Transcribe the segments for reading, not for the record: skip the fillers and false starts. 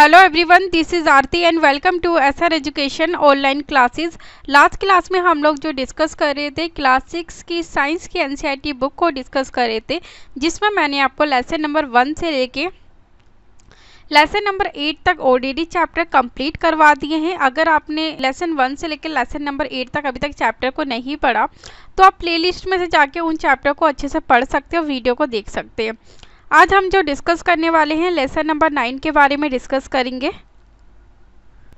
Hello everyone, this is Aarti and welcome to SR education online classes. Last class में हम लोग जो discuss कर रहे थे क्लास 6 की साइंस की एनसीईआरटी बुक को डिस्कस कर रहे थे, जिसमें मैंने आपको लेसन नंबर 1 से लेके लेसन नंबर 8 तक ओडीडी चैप्टर कंप्लीट करवा दिए हैं। अगर आपने लेसन 1 से लेकर लेसन नंबर 8 तक अभी तक चैप्टर को नहीं पढ़ा तो आप प्लेलिस्ट में से जाके उन चैप्टर को अच्छे से पढ़ सकते हो, वीडियो को देख सकते हैं। आज हम जो डिस्कस करने वाले हैं लेसन नंबर 9 के बारे में डिस्कस करेंगे।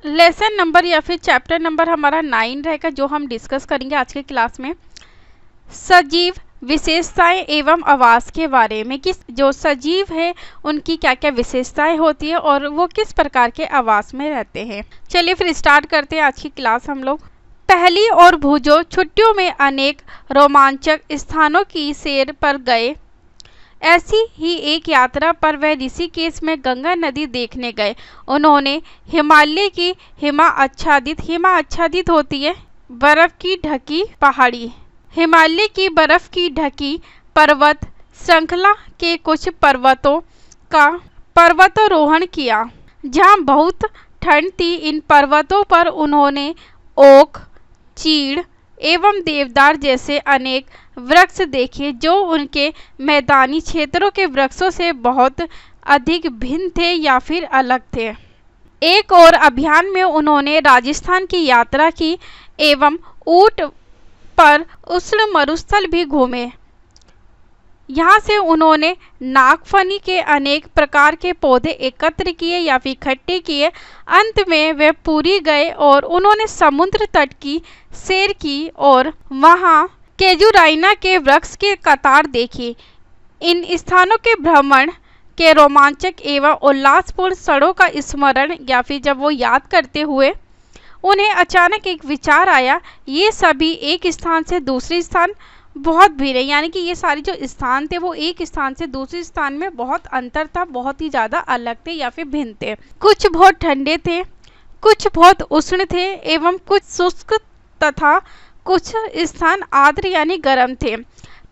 लेसन नंबर या फिर चैप्टर नंबर हमारा 9 रहेगा जो हम डिस्कस करेंगे आज के क्लास में। सजीव विशेषताएं एवं आवास के बारे में कि जो सजीव है उनकी क्या क्या विशेषताएं होती है और वो किस प्रकार के आवास में रहते हैं। चलिए फिर स्टार्ट करते हैं आज की क्लास हम लोग। पहली और भुजो छुट्टियों में अनेक रोमांचक स्थानों की सैर पर गए। ऐसी ही एक यात्रा पर वह ऋषिकेश में गंगा नदी देखने गए। उन्होंने हिमालय की हिमा आच्छादित होती है बर्फ की ढकी पहाड़ी, हिमालय की बर्फ की ढकी पर्वत श्रृंखला के कुछ पर्वतों का पर्वतारोहण किया जहाँ बहुत ठंड थी। इन पर्वतों पर उन्होंने ओक, चीड़ एवं देवदार जैसे अनेक वृक्ष देखे जो उनके मैदानी क्षेत्रों के वृक्षों से बहुत अधिक भिन्न थे या फिर अलग थे। एक और अभियान में उन्होंने राजस्थान की यात्रा की एवं ऊंट पर उष्ण मरुस्थल भी घूमे। यहाँ से उन्होंने नागफनी के अनेक प्रकार के पौधे एकत्र किए या फिर इकट्ठे किए। अंत में वे पुरी गए और उन्होंने समुद्र तट की सैर की और वहाँ केजुराइना के वृक्ष के कतार देखी। इन स्थानों के भ्रमण के रोमांचक एवं उल्लासपूर्ण क्षणों का स्मरण या फिर जब वो याद करते हुए उन्हें अचानक एक विचार आया, ये सभी एक स्थान से दूसरे स्थान बहुत भिन्न है। यानी कि ये सारे जो स्थान थे वो एक स्थान से दूसरे स्थान में बहुत अंतर था, बहुत ही ज़्यादा अलग थे या फिर भिन्न थे। कुछ बहुत ठंडे थे, कुछ बहुत उष्ण थे एवं कुछ शुष्क तथा कुछ स्थान आर्द्र यानी गर्म थे।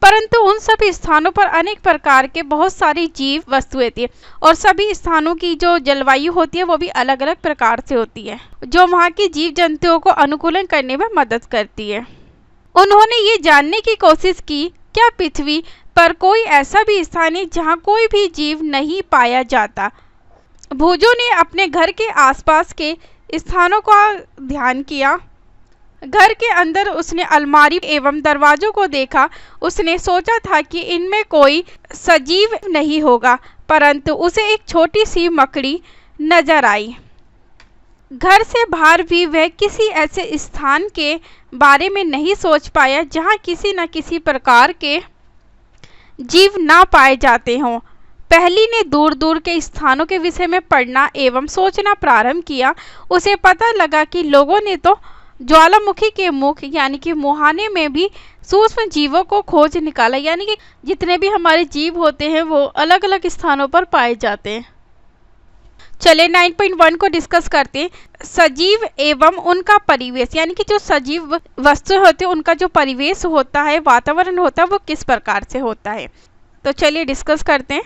परंतु उन सभी स्थानों पर अनेक प्रकार के बहुत सारी जीव वस्तुएं थी और सभी स्थानों की जो जलवायु होती है वो भी अलग अलग प्रकार से होती है, जो वहाँ की जीव जंतुओं को अनुकूलन करने में मदद करती है। उन्होंने ये जानने की कोशिश की क्या पृथ्वी पर कोई ऐसा भी स्थान है जहाँ कोई भी जीव नहीं पाया जाता। भुजो ने अपने घर के आसपास के स्थानों का ध्यान किया। घर के अंदर उसने अलमारी एवं दरवाजों को देखा। उसने सोचा था कि इनमें कोई सजीव नहीं होगा, परंतु उसे एक छोटी सी मकड़ी नजर आई। घर से बाहर भी वह किसी ऐसे स्थान के बारे में नहीं सोच पाया जहां किसी न किसी प्रकार के जीव ना पाए जाते हों। पहली ने दूर दूर के स्थानों के विषय में पढ़ना एवं सोचना प्रारंभ किया। उसे पता लगा कि लोगों ने तो ज्वालामुखी के मुख यानी कि मुहाने में भी सूक्ष्म जीवों को खोज निकाला। यानी कि जितने भी हमारे जीव होते हैं वो अलग अलग स्थानों पर पाए जाते हैं। चलिए 9.1 को डिस्कस करते हैं। सजीव एवं उनका परिवेश, यानी कि जो सजीव वस्तु होते हैं उनका जो परिवेश होता है, वातावरण होता है, वो किस प्रकार से होता है। तो चलिए डिस्कस करते हैं।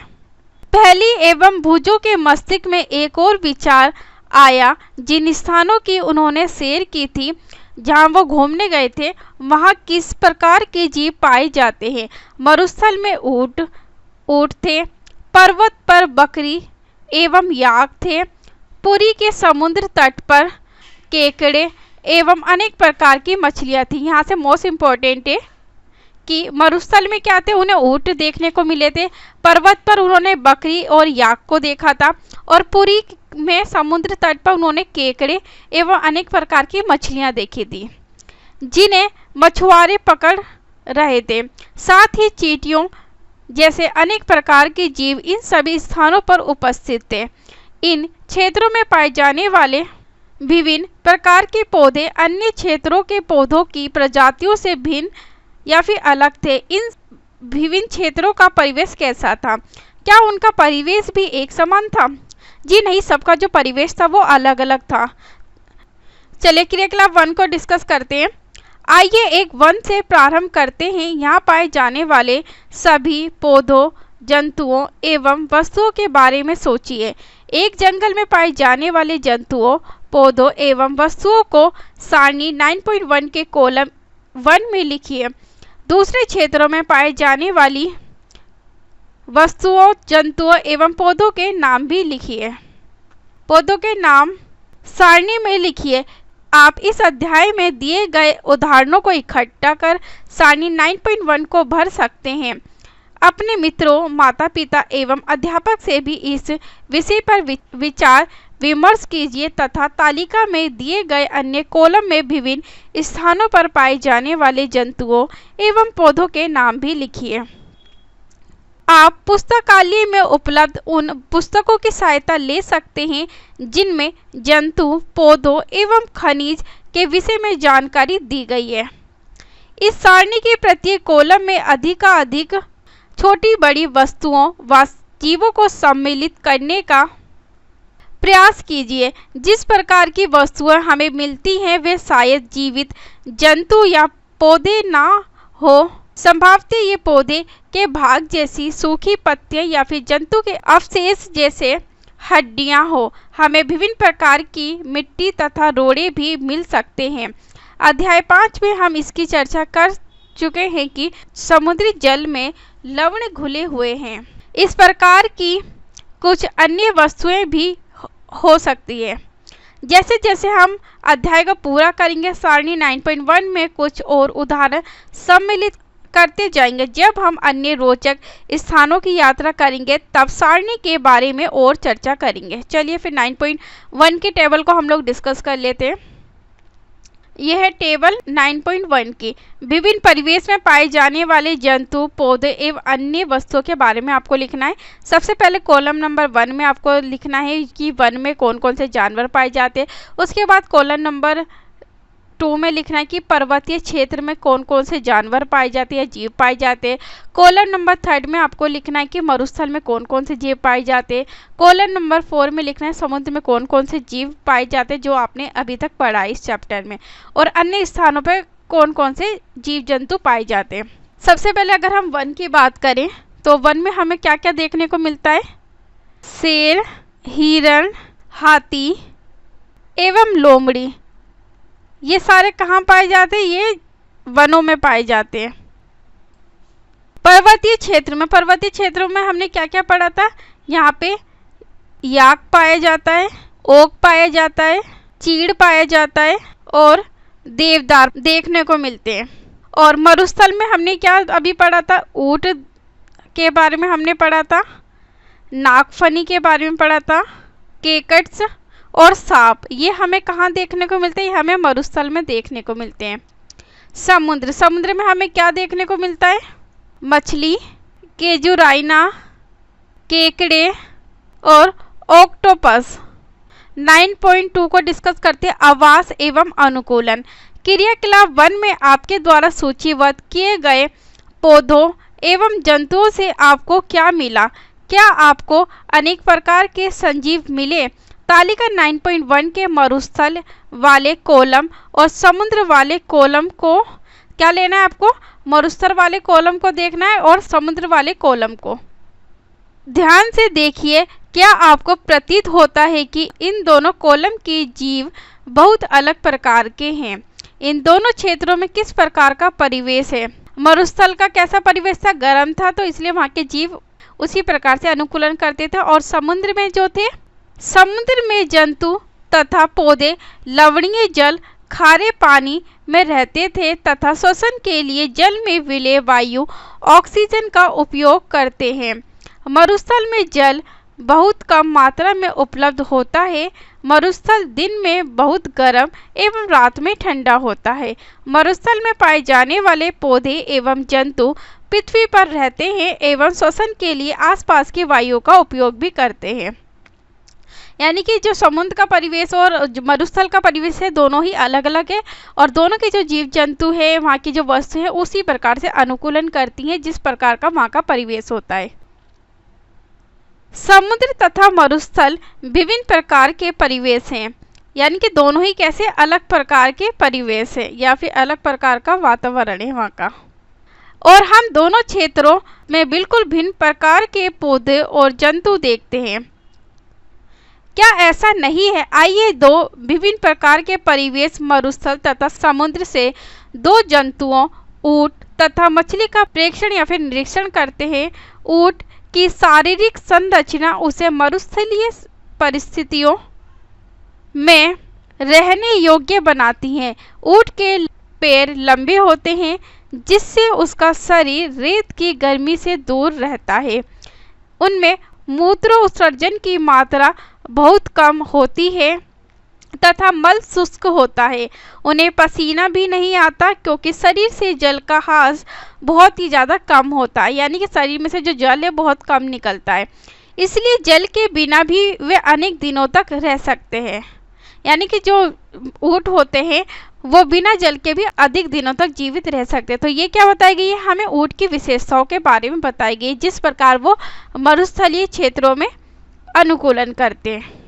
पहली एवं भुजो के मस्तिष्क में एक और विचार आया। जिन स्थानों की उन्होंने सैर की थी, जहां वो घूमने गए थे, वहां किस प्रकार के जीव पाए जाते हैं। मरुस्थल में ऊंट थे, पर्वत पर बकरी एवं याक थे, पुरी के समुद्र तट पर केकड़े एवं अनेक प्रकार की मछलियां थी। यहाँ से मोस्ट इम्पोर्टेंट है कि मरुस्थल में क्या थे, उन्हें ऊंट देखने को मिले थे, पर्वत पर उन्होंने बकरी और याक को देखा था और पुरी में समुद्र तट पर उन्होंने केकड़े एवं अनेक प्रकार की मछलियां देखी थी जिन्हें मछुआरे पकड़ रहे थे। साथ ही चींटियों जैसे अनेक प्रकार के जीव इन सभी स्थानों पर उपस्थित थे। इन क्षेत्रों में पाए जाने वाले विभिन्न प्रकार के पौधे अन्य क्षेत्रों के पौधों की प्रजातियों से भिन्न या फिर अलग थे। इन विभिन्न क्षेत्रों का परिवेश कैसा था? क्या उनका परिवेश भी एक समान था? जी नहीं, सबका जो परिवेश था वो अलग अलग था। चलिए क्रियाकलाप 1 को डिस्कस करते हैं। आइए एक वन से प्रारंभ करते हैं। यहाँ पाए जाने वाले सभी पौधों, जंतुओं एवं वस्तुओं के बारे में सोचिए। एक जंगल में पाए जाने वाले जंतुओं, पौधों एवं वस्तुओं को सारणी 9.1 के कॉलम 1 में लिखिए। दूसरे क्षेत्रों में पाए जाने वाली वस्तुओं, जंतुओं एवं पौधों के नाम भी लिखिए। पौधों के नाम सारणी में लिखिए। आप इस अध्याय में दिए गए उदाहरणों को इकट्ठा कर सारणी 9.1 को भर सकते हैं। अपने मित्रों, माता पिता एवं अध्यापक से भी इस विषय पर विचार विमर्श कीजिए तथा तालिका में दिए गए अन्य कॉलम में विभिन्न स्थानों पर पाए जाने वाले जंतुओं एवं पौधों के नाम भी लिखिए। आप पुस्तकालय में उपलब्ध उन पुस्तकों की सहायता ले सकते हैं जिनमें जंतु, पौधों एवं खनिज के विषय में जानकारी दी गई है। इस सारणी के प्रत्येक कॉलम में अधिकाधिक छोटी बड़ी वस्तुओं व जीवों को सम्मिलित करने का प्रयास कीजिए। जिस प्रकार की वस्तुएं हमें मिलती हैं वे शायद जीवित जंतु या पौधे ना हो। संभवतः ये पौधे के भाग जैसी सूखी पत्तियां या फिर जंतु के अवशेष जैसे हड्डियां हो। हमें विभिन्न प्रकार की मिट्टी तथा रोड़े भी मिल सकते हैं। अध्याय 5 में हम इसकी चर्चा कर चुके हैं कि समुद्री जल में लवण घुले हुए हैं। इस प्रकार की कुछ अन्य वस्तुएं भी हो सकती है। जैसे जैसे हम अध्याय को पूरा करेंगे, सारणी 9.1 में कुछ और उदाहरण सम्मिलित करते जाएंगे। जब हम अन्य रोचक स्थानों की यात्रा करेंगे तब सारणी के बारे में और चर्चा करेंगे। चलिए फिर 9.1 के टेबल को हम लोग डिस्कस कर लेते हैं। यह है टेबल 9.1 की। विभिन्न परिवेश में पाए जाने वाले जंतु, पौधे एवं अन्य वस्तुओं के बारे में आपको लिखना है। सबसे पहले कॉलम नंबर 1 में आपको लिखना है कि वन में कौन कौन से जानवर पाए जाते हैं। उसके बाद कॉलम नंबर 2 में लिखना है कि पर्वतीय क्षेत्र में कौन कौन से जानवर पाए जाते हैं, जीव पाए जाते हैं। कॉलम नंबर 3 में आपको लिखना है कि मरुस्थल में कौन कौन से जीव पाए जाते हैं। कॉलम नंबर 4 में लिखना है समुद्र में कौन कौन से जीव पाए जाते हैं, जो आपने अभी तक पढ़ा है इस चैप्टर में। और अन्य स्थानों पर कौन कौन से जीव जंतु पाए जाते हैं। सबसे पहले अगर हम वन की बात करें तो वन में हमें क्या क्या देखने को मिलता है? शेर, हिरण, हाथी एवं लोमड़ी। ये सारे कहाँ पाए जाते हैं? ये वनों में पाए जाते हैं। पर्वतीय क्षेत्रों में हमने क्या क्या पढ़ा था? यहाँ पे याक पाया जाता है, ओक पाया जाता है, चीड़ पाया जाता है और देवदार देखने को मिलते हैं। और मरुस्थल में हमने क्या अभी पढ़ा था? ऊंट के बारे में हमने पढ़ा था, नागफनी के बारे में पढ़ा था, केकट्स और सांप। ये हमें कहाँ देखने को मिलते हैं? हमें मरुस्थल में देखने को मिलते हैं। समुद्र में हमें क्या देखने को मिलता है? मछली, केजुराइना, केकड़े और ऑक्टोपस। 9.2 को डिस्कस करते हैं, आवास एवं अनुकूलन। क्रियाकलाप 1 में आपके द्वारा सूचीबद्ध किए गए पौधों एवं जंतुओं से आपको क्या मिला? क्या आपको अनेक प्रकार के सजीव मिले? तालिका 9.1 के मरुस्थल वाले कॉलम और समुद्र वाले कॉलम को क्या लेना है आपको? मरुस्थल वाले कॉलम को देखना है और समुद्र वाले कॉलम को। ध्यान से देखिए, क्या आपको प्रतीत होता है कि इन दोनों कॉलम के जीव बहुत अलग प्रकार के हैं? इन दोनों क्षेत्रों में किस प्रकार का परिवेश है? मरुस्थल का कैसा परिवेश था? गर्म था, तो इसलिए वहाँ के जीव उसी प्रकार से अनुकूलन करते थे। और समुद्र में जो थे, समुद्र में जंतु तथा पौधे लवणीय जल, खारे पानी में रहते थे तथा श्वसन के लिए जल में विलेय वायु ऑक्सीजन का उपयोग करते हैं। मरुस्थल में जल बहुत कम मात्रा में उपलब्ध होता है। मरुस्थल दिन में बहुत गर्म एवं रात में ठंडा होता है। मरुस्थल में पाए जाने वाले पौधे एवं जंतु पृथ्वी पर रहते हैं एवं श्वसन के लिए आसपास की वायु का उपयोग भी करते हैं। यानी कि जो समुद्र का परिवेश और मरुस्थल का परिवेश है, दोनों ही अलग अलग है और दोनों के जो जीव जंतु है, वहाँ की जो वस्तु है, उसी प्रकार से अनुकूलन करती हैं जिस प्रकार का वहाँ का परिवेश होता है। समुद्र तथा मरुस्थल विभिन्न प्रकार के परिवेश हैं, यानी कि दोनों ही कैसे अलग प्रकार के परिवेश है या फिर अलग प्रकार का वातावरण है वहाँ का। और हम दोनों क्षेत्रों में बिल्कुल भिन्न प्रकार के पौधे और जंतु देखते हैं। क्या ऐसा नहीं है? आइए दो विभिन्न प्रकार के परिवेश, मरुस्थल तथा समुद्र से दो जंतुओं, ऊंट तथा मछली का प्रेक्षण या फिर निरीक्षण करते हैं। ऊंट की शारीरिक संरचना उसे मरुस्थलीय परिस्थितियों में रहने योग्य बनाती है। ऊंट के पैर लंबे होते हैं जिससे उसका शरीर रेत की गर्मी से दूर रहता है। उनमें मूत्र उत्सर्जन की मात्रा बहुत कम होती है तथा मल शुष्क होता है। उन्हें पसीना भी नहीं आता क्योंकि शरीर से जल का ह्रास बहुत ही ज़्यादा कम होता है, यानी कि शरीर में से जो जल है बहुत कम निकलता है। इसलिए जल के बिना भी वे अनेक दिनों तक रह सकते हैं। यानी कि जो ऊंट होते हैं वो बिना जल के भी अधिक दिनों तक जीवित रह सकते हैं। तो ये क्या बताई गई है? हमें ऊंट की विशेषताओं के बारे में बताई गई, जिस प्रकार वो मरुस्थलीय क्षेत्रों में अनुकूलन करते हैं।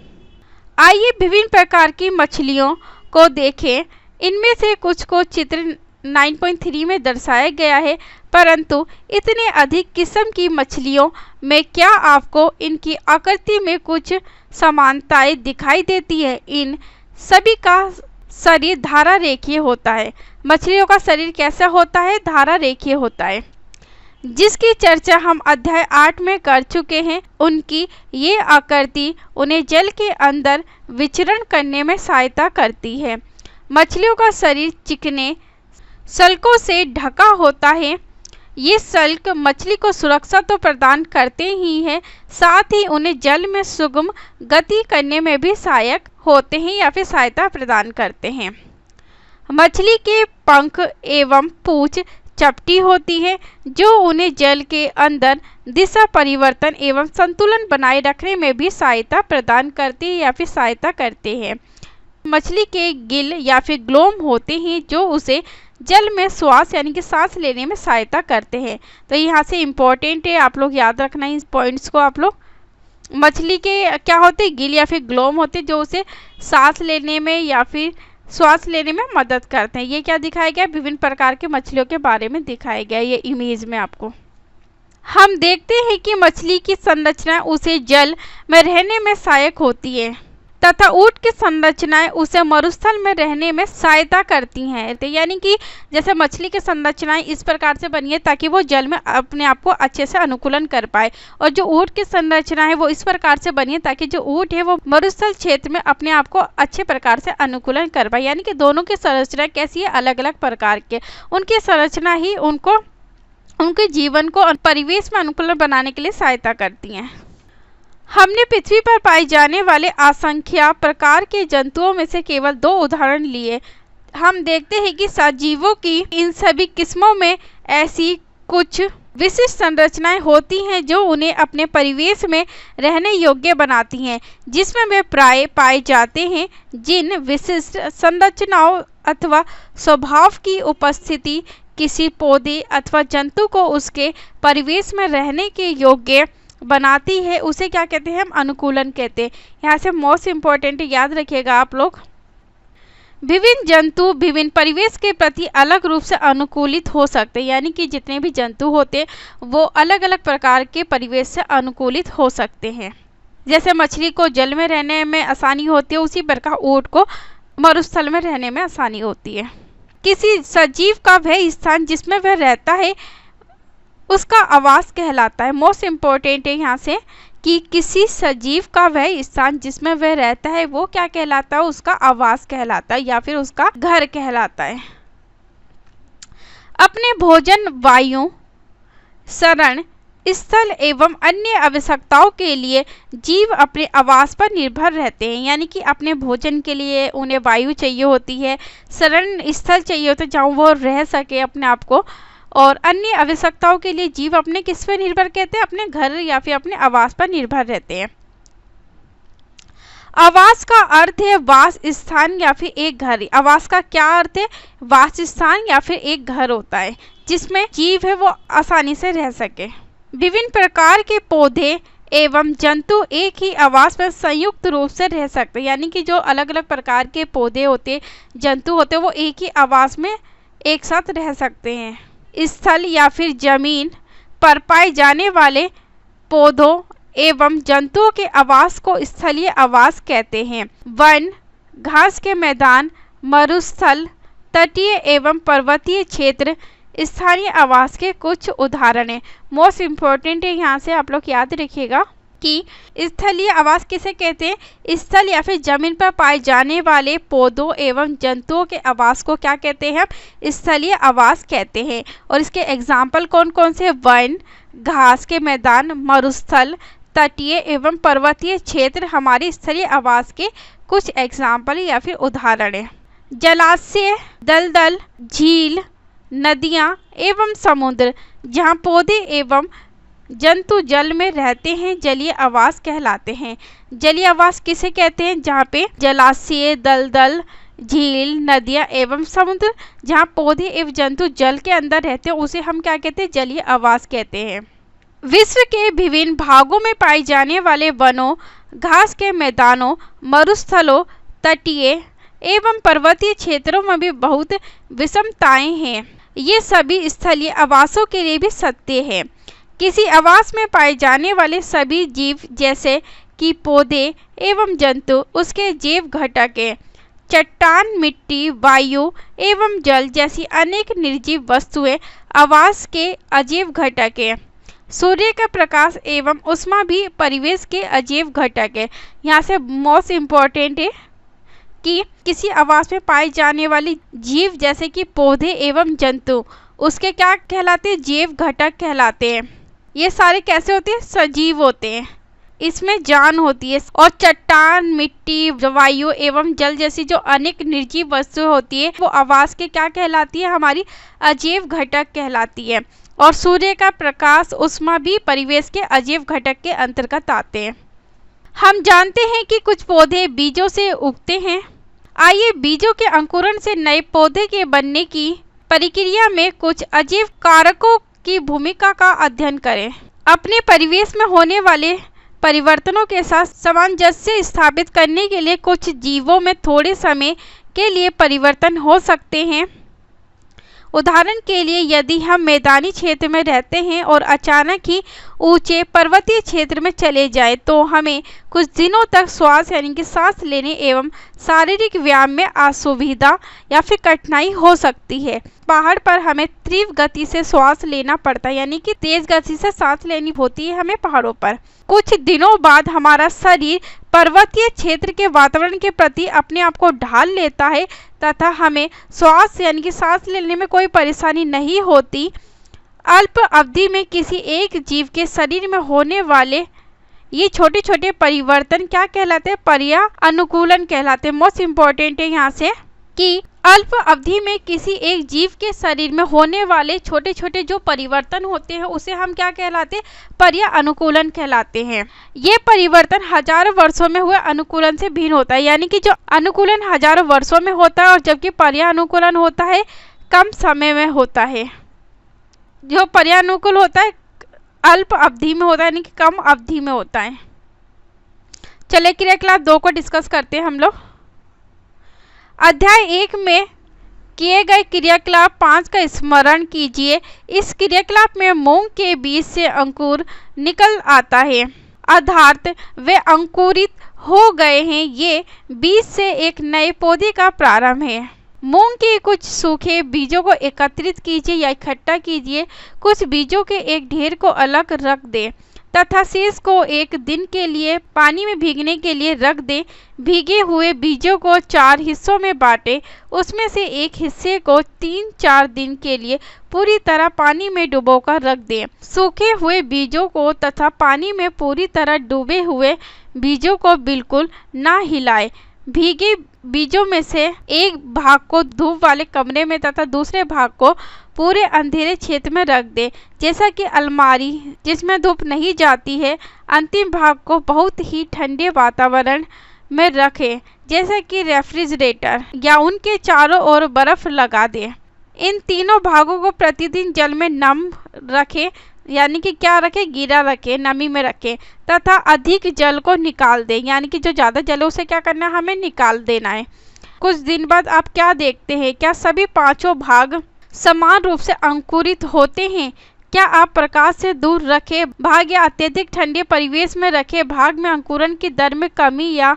आइए विभिन्न प्रकार की मछलियों को देखें। इनमें से कुछ को चित्र 9.3 में दर्शाया गया है, परंतु इतने अधिक किस्म की मछलियों में क्या आपको इनकी आकृति में कुछ समानताएं दिखाई देती है? इन सभी का शरीर धारा रेखीय होता है। मछलियों का शरीर कैसा होता है? धारा रेखीय होता है, जिसकी चर्चा हम अध्याय 8 में कर चुके हैं। उनकी ये आकृति उन्हें जल के अंदर विचरण करने में सहायता करती है। मछलियों का शरीर चिकने सल्कों से ढका होता है। ये सल्क मछली को सुरक्षा तो प्रदान करते ही हैं, साथ ही उन्हें जल में सुगम गति करने में भी सहायक होते हैं या फिर सहायता प्रदान करते हैं। मछली के पंख एवं पूंछ चपटी होती है, जो उन्हें जल के अंदर दिशा परिवर्तन एवं संतुलन बनाए रखने में भी सहायता प्रदान करते हैं या फिर सहायता करते हैं। मछली के गिल या फिर ग्लोम होते हैं, जो उसे जल में श्वास यानी कि सांस लेने में सहायता करते हैं। तो यहाँ से इम्पोर्टेंट है, आप लोग याद रखना इस पॉइंट्स को। आप लोग मछली के क्या होते हैं? गिल या फिर ग्लोम होते हैं, जो उसे सांस लेने में या फिर श्वास लेने में मदद करते हैं। ये क्या दिखाया गया? विभिन्न प्रकार के मछलियों के बारे में दिखाया गया ये इमेज में आपको। हम देखते हैं कि मछली की संरचना उसे जल में रहने में सहायक होती है तथा ऊंट की संरचनाएं उसे मरुस्थल में रहने में सहायता करती हैं। तो यानी कि जैसे मछली की संरचनाएं इस प्रकार से बनी है ताकि वो जल में अपने आप को अच्छे से अनुकूलन कर पाए, और जो ऊंट की संरचना है वो इस प्रकार से बनी है ताकि जो ऊंट है वो मरुस्थल क्षेत्र में अपने आप को अच्छे प्रकार से अनुकूलन कर पाए। यानी कि दोनों की संरचना कैसी है? अलग अलग प्रकार के। उनकी संरचना ही उनको उनके जीवन को परिवेश में अनुकूलन बनाने के लिए सहायता करती हैं। हमने पृथ्वी पर पाए जाने वाले असंख्य प्रकार के जंतुओं में से केवल 2 उदाहरण लिए। हम देखते हैं कि सजीवों की इन सभी किस्मों में ऐसी कुछ विशिष्ट संरचनाएं होती हैं जो उन्हें अपने परिवेश में रहने योग्य बनाती हैं, जिसमें वे प्राय पाए जाते हैं। जिन विशिष्ट संरचनाओं अथवा स्वभाव की उपस्थिति किसी पौधे अथवा जंतु को उसके परिवेश में रहने के योग्य बनाती है, उसे क्या कहते हैं? हम अनुकूलन कहते हैं। यहाँ से मोस्ट इम्पोर्टेंट याद रखिएगा आप लोग। विभिन्न जंतु विभिन्न परिवेश के प्रति अलग रूप से अनुकूलित हो सकते हैं। यानी कि जितने भी जंतु होते हैं वो अलग अलग प्रकार के परिवेश से अनुकूलित हो सकते हैं। जैसे मछली को जल में रहने में आसानी होती है, उसी प्रकार ऊंट को मरुस्थल में रहने में आसानी होती है। किसी सजीव का वह स्थान जिसमें वह रहता है उसका आवास कहलाता है। मोस्ट इम्पोर्टेंट है यहाँ से कि किसी सजीव का वह स्थान जिसमें वह रहता है वो क्या कहलाता है? उसका आवास कहलाता है या फिर उसका घर कहलाता है। अपने भोजन, वायु, शरण स्थल एवं अन्य आवश्यकताओं के लिए जीव अपने आवास पर निर्भर रहते हैं। यानी कि अपने भोजन के लिए उन्हें वायु चाहिए होती है, शरण स्थल चाहिए होता है जहाँ वो रह सके अपने आप को, और अन्य आवश्यकताओं के लिए जीव अपने किस पर निर्भर कहते हैं? अपने घर या फिर अपने आवास पर निर्भर रहते हैं। आवास का अर्थ है वास स्थान या फिर एक घर। आवास का क्या अर्थ है? वास स्थान या फिर एक घर होता है जिसमें जीव है वो आसानी से रह सके। विभिन्न प्रकार के पौधे एवं जंतु एक ही आवास पर संयुक्त रूप से रह सकते हैं। यानी कि जो अलग अलग प्रकार के पौधे होते, जंतु होते, वो एक ही आवास में एक साथ रह सकते हैं। स्थल या फिर जमीन पर पाए जाने वाले पौधों एवं जंतुओं के आवास को स्थलीय आवास कहते हैं। वन, घास के मैदान, मरुस्थल, तटीय एवं पर्वतीय क्षेत्र स्थानीय आवास के कुछ उदाहरण हैं। मोस्ट इम्पोर्टेंट है, यहाँ से आप लोग याद रखिएगा कि स्थलीय आवास किसे कहते हैं। स्थल या फिर जमीन पर पाए जाने वाले पौधों एवं जंतुओं के आवास को क्या कहते हैं, हम स्थलीय आवास कहते हैं। और इसके एग्जाम्पल कौन कौन से, वन, घास के मैदान, मरुस्थल, तटीय एवं पर्वतीय क्षेत्र हमारे स्थलीय आवास के कुछ एग्जाम्पल या फिर उदाहरण हैं। जलाशय, दलदल, झील, नदियाँ एवं समुद्र जहाँ पौधे एवं जंतु जल में रहते हैं जलीय आवास कहलाते हैं। जलीय आवास किसे कहते हैं, जहाँ पे जलाशय, दलदल, झील, नदियाँ एवं समुद्र जहाँ पौधे एवं जंतु जल के अंदर रहते हैं उसे हम क्या कहते हैं, जलीय आवास कहते हैं। विश्व के विभिन्न भागों में पाए जाने वाले वनों, घास के मैदानों, मरुस्थलों, तटीय एवं पर्वतीय क्षेत्रों में भी बहुत विषमताएं हैं। ये सभी स्थलीय आवासों के लिए भी सत्य है। किसी आवास में पाए जाने वाले सभी जीव जैसे कि पौधे एवं जंतु उसके जैव घटक हैं। चट्टान, मिट्टी, वायु एवं जल जैसी अनेक निर्जीव वस्तुएं आवास के अजैव घटक हैं। सूर्य का प्रकाश एवं उष्मा भी परिवेश के अजैव घटक है। यहाँ से मोस्ट इम्पोर्टेंट है कि किसी आवास में पाए जाने वाली जीव जैसे कि पौधे एवं जंतु उसके क्या कहलाते हैं, जैव घटक कहलाते हैं। ये सारे कैसे होते हैं, सजीव होते हैं, इसमें जान होती है। और चट्टान, मिट्टी, वायु एवं जल जैसी जो अनेक निर्जीव वस्तुएं होती है वो आवास के क्या कहलाती है, हमारी अजैव घटक कहलाती है। और सूर्य का प्रकाश, उष्मा भी परिवेश के अजैव घटक के अंतर्गत आते हैं। हम जानते हैं कि कुछ पौधे बीजों से उगते हैं। आइए बीजों के अंकुरण से नए पौधे के बनने की प्रक्रिया में कुछ अजैव कारकों की भूमिका का अध्ययन करें। अपने परिवेश में होने वाले परिवर्तनों के साथ सामंजस्य स्थापित करने के लिए कुछ जीवों में थोड़े समय के लिए परिवर्तन हो सकते हैं। उदाहरण के लिए यदि हम मैदानी क्षेत्र में रहते हैं और अचानक ही ऊंचे पर्वतीय क्षेत्र में चले जाएं, तो हमें कुछ दिनों तक श्वास यानी कि सांस लेने एवं शारीरिक व्यायाम में असुविधा या फिर कठिनाई हो सकती है। पहाड़ पर हमें तीव्र गति से श्वास लेना पड़ता है, यानी कि तेज गति से सांस लेनी होती है हमें पहाड़ों पर। कुछ दिनों बाद हमारा शरीर पर्वतीय क्षेत्र के वातावरण के प्रति अपने आप को ढाल लेता है तथा हमें श्वास यानी कि सांस लेने में कोई परेशानी नहीं होती। अल्प अवधि में किसी एक जीव के शरीर में होने वाले ये छोटे छोटे परिवर्तन क्या कहलाते हैं, पर्याय अनुकूलन कहलाते हैं। मोस्ट इम्पोर्टेंट है यहाँ से कि अल्प अवधि में किसी एक जीव के शरीर में होने वाले छोटे छोटे जो परिवर्तन होते हैं उसे हम क्या कहलाते हैं, पर्याय अनुकूलन कहलाते हैं। ये परिवर्तन हजारों वर्षों में हुए अनुकूलन से भिन्न होता है, यानी कि जो अनुकूलन हजारों वर्षों में होता है और जबकि पर्याय अनुकूलन होता है कम समय में होता है। जो पर्याय अनुकूल होता है अल्प अवधि में होता है, यानी कि कम अवधि में होता है। चलिए क्रियाकलाप 2 को डिस्कस करते हैं हम लोग। अध्याय 1 में किए गए क्रियाकलाप 5 का स्मरण कीजिए। इस क्रियाकलाप में मूंग के बीज से अंकुर निकल आता है, अर्थात वे अंकुरित हो गए हैं। ये बीज से एक नए पौधे का प्रारंभ है। मूंग के कुछ सूखे बीजों को एकत्रित कीजिए या इकट्ठा कीजिए। कुछ बीजों के एक ढेर को अलग रख दें तथा शेष को एक दिन के लिए पानी में भीगने के लिए रख दें। भीगे हुए बीजों को 4 हिस्सों में बांटें। उसमें से एक हिस्से को 3-4 दिन के लिए पूरी तरह पानी में डुबोकर रख दें। सूखे हुए बीजों को तथा पानी में पूरी तरह डूबे हुए बीजों को बिल्कुल ना हिलाएं। भीगे बीजों में से एक भाग को धूप वाले कमरे में तथा दूसरे भाग को पूरे अंधेरे क्षेत्र में रख दें, जैसा कि अलमारी जिसमें धूप नहीं जाती है। अंतिम भाग को बहुत ही ठंडे वातावरण में रखें, जैसा कि रेफ्रिजरेटर, या उनके चारों ओर बर्फ लगा दें। इन तीनों भागों को प्रतिदिन जल में नम रखें, यानी कि क्या रखें, गीला रखें, नमी में रखें तथा अधिक जल को निकाल दें, यानी कि जो ज़्यादा जल है उसे क्या करना है, हमें निकाल देना है। कुछ दिन बाद आप क्या देखते हैं, क्या सभी 5 भाग समान रूप से अंकुरित होते हैं। क्या आप प्रकाश से दूर रखे भाग या अत्यधिक ठंडे परिवेश में रखे भाग में अंकुरन की दर में कमी या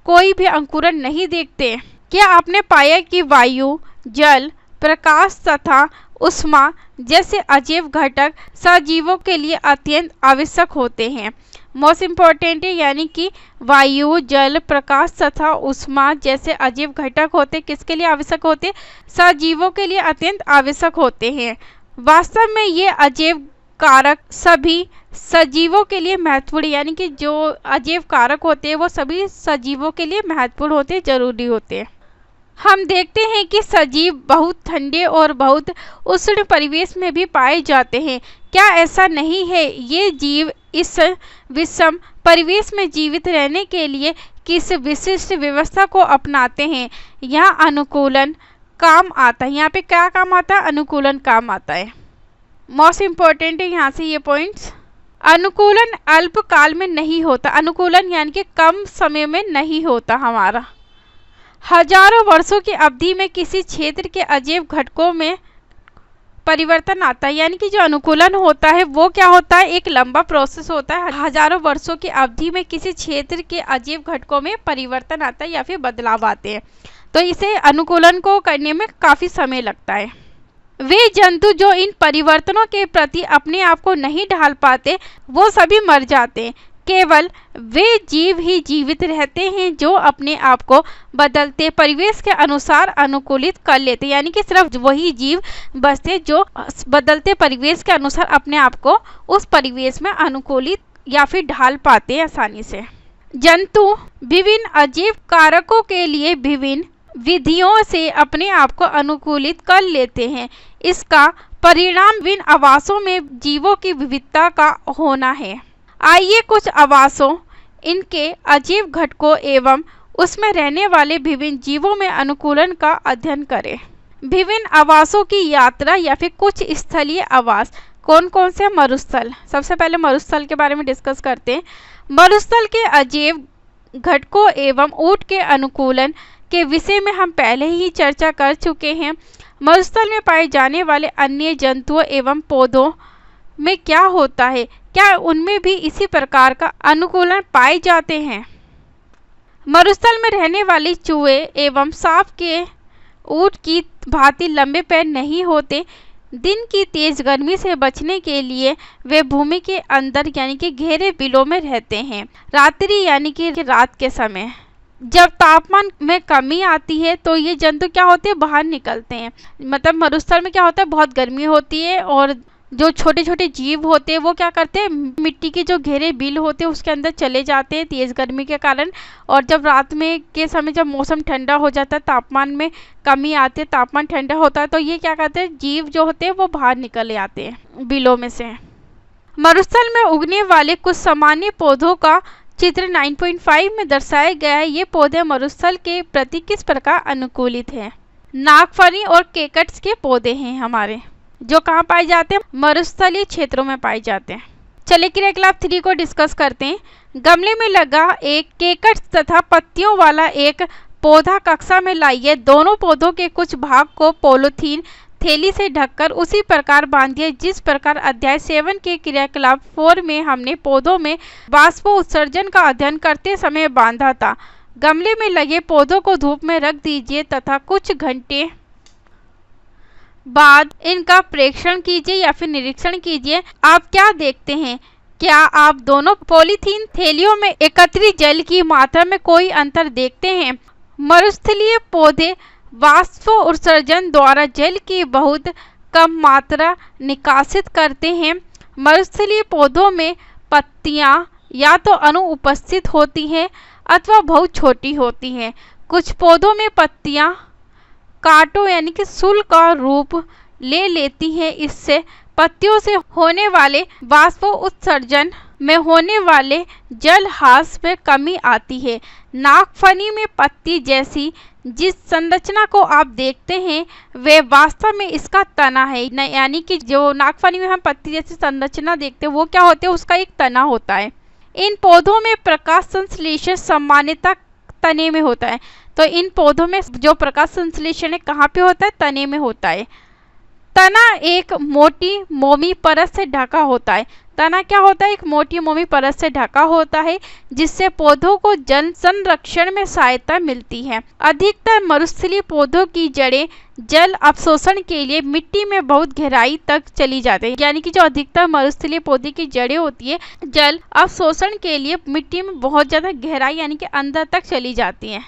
कोई भी अंकुरन नहीं देखते? क्या आपने पाया कि वायु, जल, प्रकाश तथा ऊष्मा जैसे अजैव घटक सजीवों के लिए अत्यंत आवश्यक होते हैं? मोस्ट इम्पोर्टेंट है, यानी कि वायु, जल, प्रकाश तथा ऊष्मा जैसे अजैव घटक होते किसके लिए आवश्यक होते? सजीवों के लिए अत्यंत आवश्यक होते हैं। वास्तव में ये अजैव कारक सभी सजीवों के लिए महत्वपूर्ण, यानी कि जो अजैव कारक होते हैं वो सभी सजीवों के लिए महत्वपूर्ण होते हैं, जरूरी होते हैं। हम देखते हैं कि सजीव बहुत ठंडे और बहुत उष्ण परिवेश में भी पाए जाते हैं। क्या ऐसा नहीं है? ये जीव इस विषम परिवेश में जीवित रहने के लिए किस विशिष्ट व्यवस्था को अपनाते हैं? यहाँ अनुकूलन काम आता है। यहाँ पे क्या काम आता है? अनुकूलन काम आता है। मोस्ट इम्पोर्टेंट है यहाँ से ये पॉइंट्स। अनुकूलन अल्पकाल में नहीं होता। अनुकूलन यानी कि कम समय में नहीं होता हमारा। हजारों वर्षों की अवधि में किसी क्षेत्र के अजैव घटकों में परिवर्तन आता है, यानी कि जो अनुकूलन होता है वो क्या होता है? एक लंबा प्रोसेस होता है। हजारों वर्षों की अवधि में किसी क्षेत्र के अजैव घटकों में परिवर्तन आता है या फिर बदलाव आते हैं, तो इसे अनुकूलन को करने में काफी समय लगता है। वे जंतु जो इन परिवर्तनों के प्रति अपने आप को नहीं ढाल पाते वो सभी मर जाते हैं। केवल वे जीव ही जीवित रहते हैं जो अपने आप को बदलते परिवेश के अनुसार अनुकूलित कर लेते, यानी कि सिर्फ वही जीव बचते जो बदलते परिवेश के अनुसार अपने आप को उस परिवेश में अनुकूलित या फिर ढाल पाते हैं आसानी से। जंतु विभिन्न अजैव कारकों के लिए विभिन्न विधियों से अपने आप को अनुकूलित कर लेते हैं। इसका परिणाम विभिन्न आवासों में जीवों की विविधता का होना है। आइए कुछ आवासों, इनके अजैव घटकों एवं उसमें रहने वाले विभिन्न जीवों में अनुकूलन का अध्ययन करें। विभिन्न आवासों की यात्रा या फिर कुछ स्थलीय आवास कौन कौन से? मरुस्थल। सबसे पहले मरुस्थल के बारे में डिस्कस करते हैं। मरुस्थल के अजैव घटकों एवं ऊंट के अनुकूलन के विषय में हम पहले ही चर्चा कर चुके हैं। मरुस्थल में पाए जाने वाले अन्य जंतुओं एवं पौधों में क्या होता है? क्या उनमें भी इसी प्रकार का अनुकूलन पाए जाते हैं? मरुस्थल में रहने वाले चूहे एवं सांप के ऊंट की भांति लंबे पैर नहीं होते। दिन की तेज गर्मी से बचने के लिए वे भूमि के अंदर यानी कि गहरे बिलों में रहते हैं। रात्रि यानी कि रात के समय जब तापमान में कमी आती है तो ये जंतु क्या होते हैं? बाहर निकलते हैं। मतलब मरुस्थल में क्या होता है? बहुत गर्मी होती है और जो छोटे छोटे जीव होते हैं वो क्या करते हैं? मिट्टी के जो गहरे बिल होते हैं उसके अंदर चले जाते हैं तेज गर्मी के कारण। और जब रात में के समय जब मौसम ठंडा हो जाता है, तापमान में कमी आती है, तापमान ठंडा होता है, तो ये क्या करते हैं? जीव जो होते हैं वो बाहर निकल आते हैं बिलों में से। मरुस्थल में उगने वाले कुछ सामान्य पौधों का चित्र 9.5 में दर्शाया गया है। ये पौधे मरुस्थल के प्रति किस प्रकार अनुकूलित हैं? नागफनी और केकट्स के पौधे हैं हमारे, जो कहाँ पाए जाते हैं? मरुस्थलीय क्षेत्रों में पाए जाते हैं। चलिए क्रियाकलाप 3 को डिस्कस करते हैं। गमले में लगा एक केकट्स तथा पत्तियों वाला एक पौधा कक्षा में लाइए। दोनों पौधों के कुछ भाग को पॉलीथीन थैली से ढककर उसी प्रकार बांधिए जिस प्रकार अध्याय 7 के क्रियाकलाप 4 में हमने पौधों में वाष्प उत्सर्जन का अध्ययन करते समय बांधा था। गमले में लगे पौधों को धूप में रख दीजिए तथा कुछ घंटे बाद इनका प्रेक्षण कीजिए या फिर निरीक्षण कीजिए। आप क्या देखते हैं? क्या आप दोनों पॉलीथीन थैलियों में एकत्रित जल की मात्रा में कोई अंतर देखते हैं? मरुस्थलीय पौधे वाष्प उत्सर्जन द्वारा जल की बहुत कम मात्रा निकासित करते हैं। मरुस्थलीय पौधों में पत्तियां या तो अनुपस्थित होती हैं अथवा बहुत छोटी होती हैं। कुछ पौधों में पत्तियां कांटों यानी कि सूल का रूप ले लेती हैं। इससे पत्तियों से होने वाले वाष्प उत्सर्जन में होने वाले जल ह्रास में कमी आती है। नागफनी में पत्ती जैसी जिस संरचना को आप देखते हैं वे वास्तव में इसका तना है, यानी कि जो नागफनी में हम पत्ती जैसी संरचना देखते हैं वो क्या होते हैं? उसका एक तना होता है। इन पौधों में प्रकाश संश्लेषण सामान्यतः तने में होता है। तो इन पौधों में जो प्रकाश संश्लेषण है कहाँ पे होता है? तने में होता है। तना एक मोटी मोमी परत से ढका होता है। तना क्या होता है? एक मोटी मोमी परत से ढका होता है, जिससे पौधों को जल संरक्षण में सहायता मिलती है। अधिकतर मरुस्थलीय पौधों की जड़ें जल अवशोषण के लिए मिट्टी में बहुत गहराई तक चली जाती है। यानी कि जो अधिकतर मरुस्थलीय पौधे की जड़ें होती है, जल अवशोषण के लिए मिट्टी में बहुत ज्यादा गहराई यानी कि अंदर तक चली जाती है।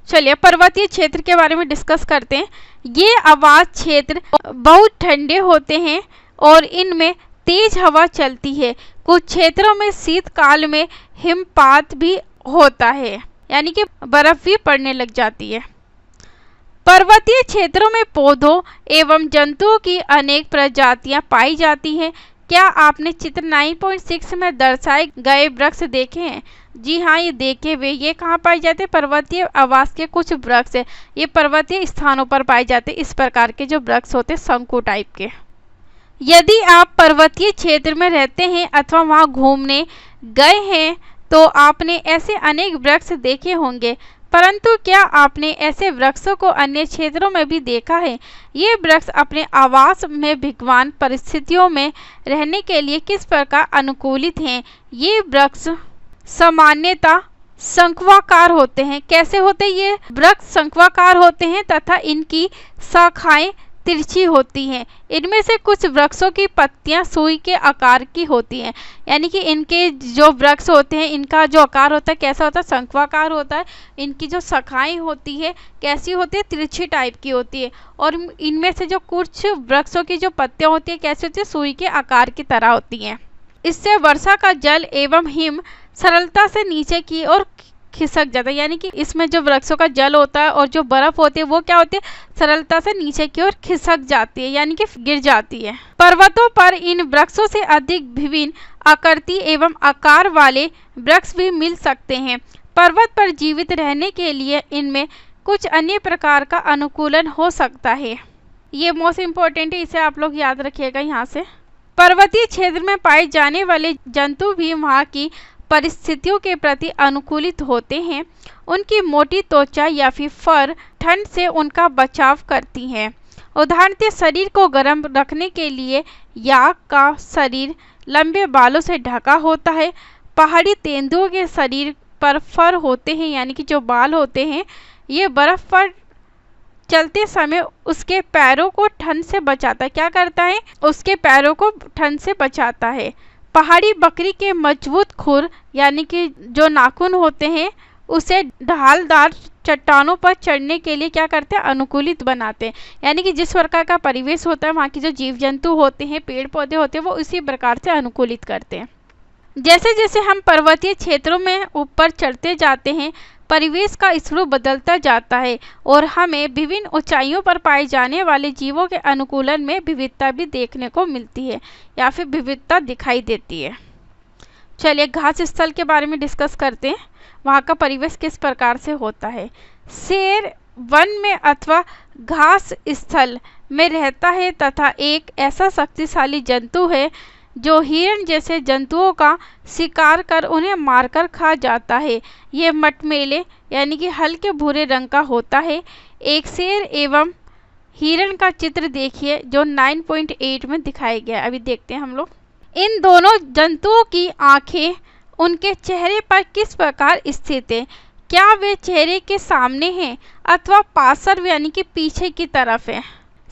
चलिए पर्वतीय क्षेत्र के बारे में डिस्कस करते हैं। ये आवास क्षेत्र बहुत ठंडे होते हैं और इनमें तेज हवा चलती है। कुछ क्षेत्रों में शीतकाल में हिमपात भी होता है, यानी कि बर्फ भी पड़ने लग जाती है। पर्वतीय क्षेत्रों में पौधों एवं जंतुओं की अनेक प्रजातियां पाई जाती हैं। क्या आपने चित्र 9.6 में दर्शाए गए वृक्ष देखे हैं? जी हाँ, ये देखे हुए। ये कहाँ पाए जाते हैं? पर्वतीय आवास के कुछ वृक्ष है, ये पर्वतीय स्थानों पर पाए जाते हैं। इस प्रकार के जो वृक्ष होते हैं शंकु टाइप के। यदि आप पर्वतीय क्षेत्र में रहते हैं अथवा वहां घूमने गए हैं तो आपने ऐसे अनेक वृक्ष देखे होंगे, परंतु क्या आपने ऐसे वृक्षों को अन्य क्षेत्रों में भी देखा है? ये वृक्ष अपने आवास में विद्यमान परिस्थितियों में रहने के लिए किस प्रकार अनुकूलित हैं? ये वृक्ष सामान्यतः शंक्वाकार होते हैं। कैसे होते हैं? ये वृक्ष शंक्वाकार होते हैं तथा इनकी शाखाएं तिरछी होती हैं। इनमें से कुछ वृक्षों की पत्तियां सुई के आकार की होती हैं, यानी कि इनके जो वृक्ष होते हैं इनका जो आकार होता है कैसा होता है? शंक्वाकार होता है। इनकी जो शाखाएं होती है कैसी होती है? तिरछी टाइप की होती है। और इनमें से जो कुछ वृक्षों की जो पत्तियां होती है कैसी होती है? सुई के आकार की तरह होती हैं। इससे वर्षा का जल एवं हिम सरलता से नीचे की ओर खिसक जाता है, यानी कि इसमें जो वृक्षों का जल होता है और जो बर्फ होती है वो क्या होती है? सरलता से नीचे की ओर खिसक जाती है, यानी कि गिर जाती है। पर्वतों पर इन वृक्षों से अधिक विभिन्न आकृति एवं आकार वाले वृक्ष भी मिल सकते हैं। पर्वत पर जीवित रहने के लिए इनमें कुछ अन्य प्रकार का अनुकूलन हो सकता है। ये मोस्ट इम्पोर्टेंट है, इसे आप लोग याद रखिएगा। यहाँ से पर्वतीय क्षेत्र में पाए जाने वाले जंतु भी वहाँ की परिस्थितियों के प्रति अनुकूलित होते हैं। उनकी मोटी त्वचा या फिर फर ठंड से उनका बचाव करती हैं। उदाहरणतः शरीर को गर्म रखने के लिए याक का शरीर लंबे बालों से ढका होता है। पहाड़ी तेंदुओं के शरीर पर फर होते हैं, यानी कि जो बाल होते हैं ये बर्फ पर चलते समय उसके पैरों को ठंड से बचाता है। क्या करता है? उसके पैरों को ठंड से बचाता है। पहाड़ी बकरी के मजबूत खुर यानी कि जो नाखून होते हैं उसे ढालदार चट्टानों पर चढ़ने के लिए क्या करते हैं? अनुकूलित बनाते हैं। यानी कि जिस प्रकार का परिवेश होता है वहाँ की जो जीव जंतु होते हैं, पेड़ पौधे होते हैं, वो इसी प्रकार से अनुकूलित करते हैं। जैसे जैसे हम पर्वतीय क्षेत्रों में ऊपर चढ़ते जाते हैं परिवेश का स्वरूप बदलता जाता है और हमें विभिन्न ऊंचाइयों पर पाए जाने वाले जीवों के अनुकूलन में विविधता भी देखने को मिलती है या फिर विविधता दिखाई देती है। चलिए घास स्थल के बारे में डिस्कस करते हैं। वहाँ का परिवेश किस प्रकार से होता है। शेर वन में अथवा घास स्थल में रहता है तथा एक ऐसा शक्तिशाली जंतु है जो हिरण जैसे जंतुओं का शिकार कर उन्हें मारकर खा जाता है। ये मटमेले यानी कि हल्के भूरे रंग का होता है। एक शेर एवं हिरण का चित्र देखिए जो 9.8 में दिखाया गया है। अभी देखते हैं हम लोग। इन दोनों जंतुओं की आंखें उनके चेहरे पर किस प्रकार स्थित है? क्या वे चेहरे के सामने हैं अथवा पार्श्व यानी कि पीछे की तरफ है?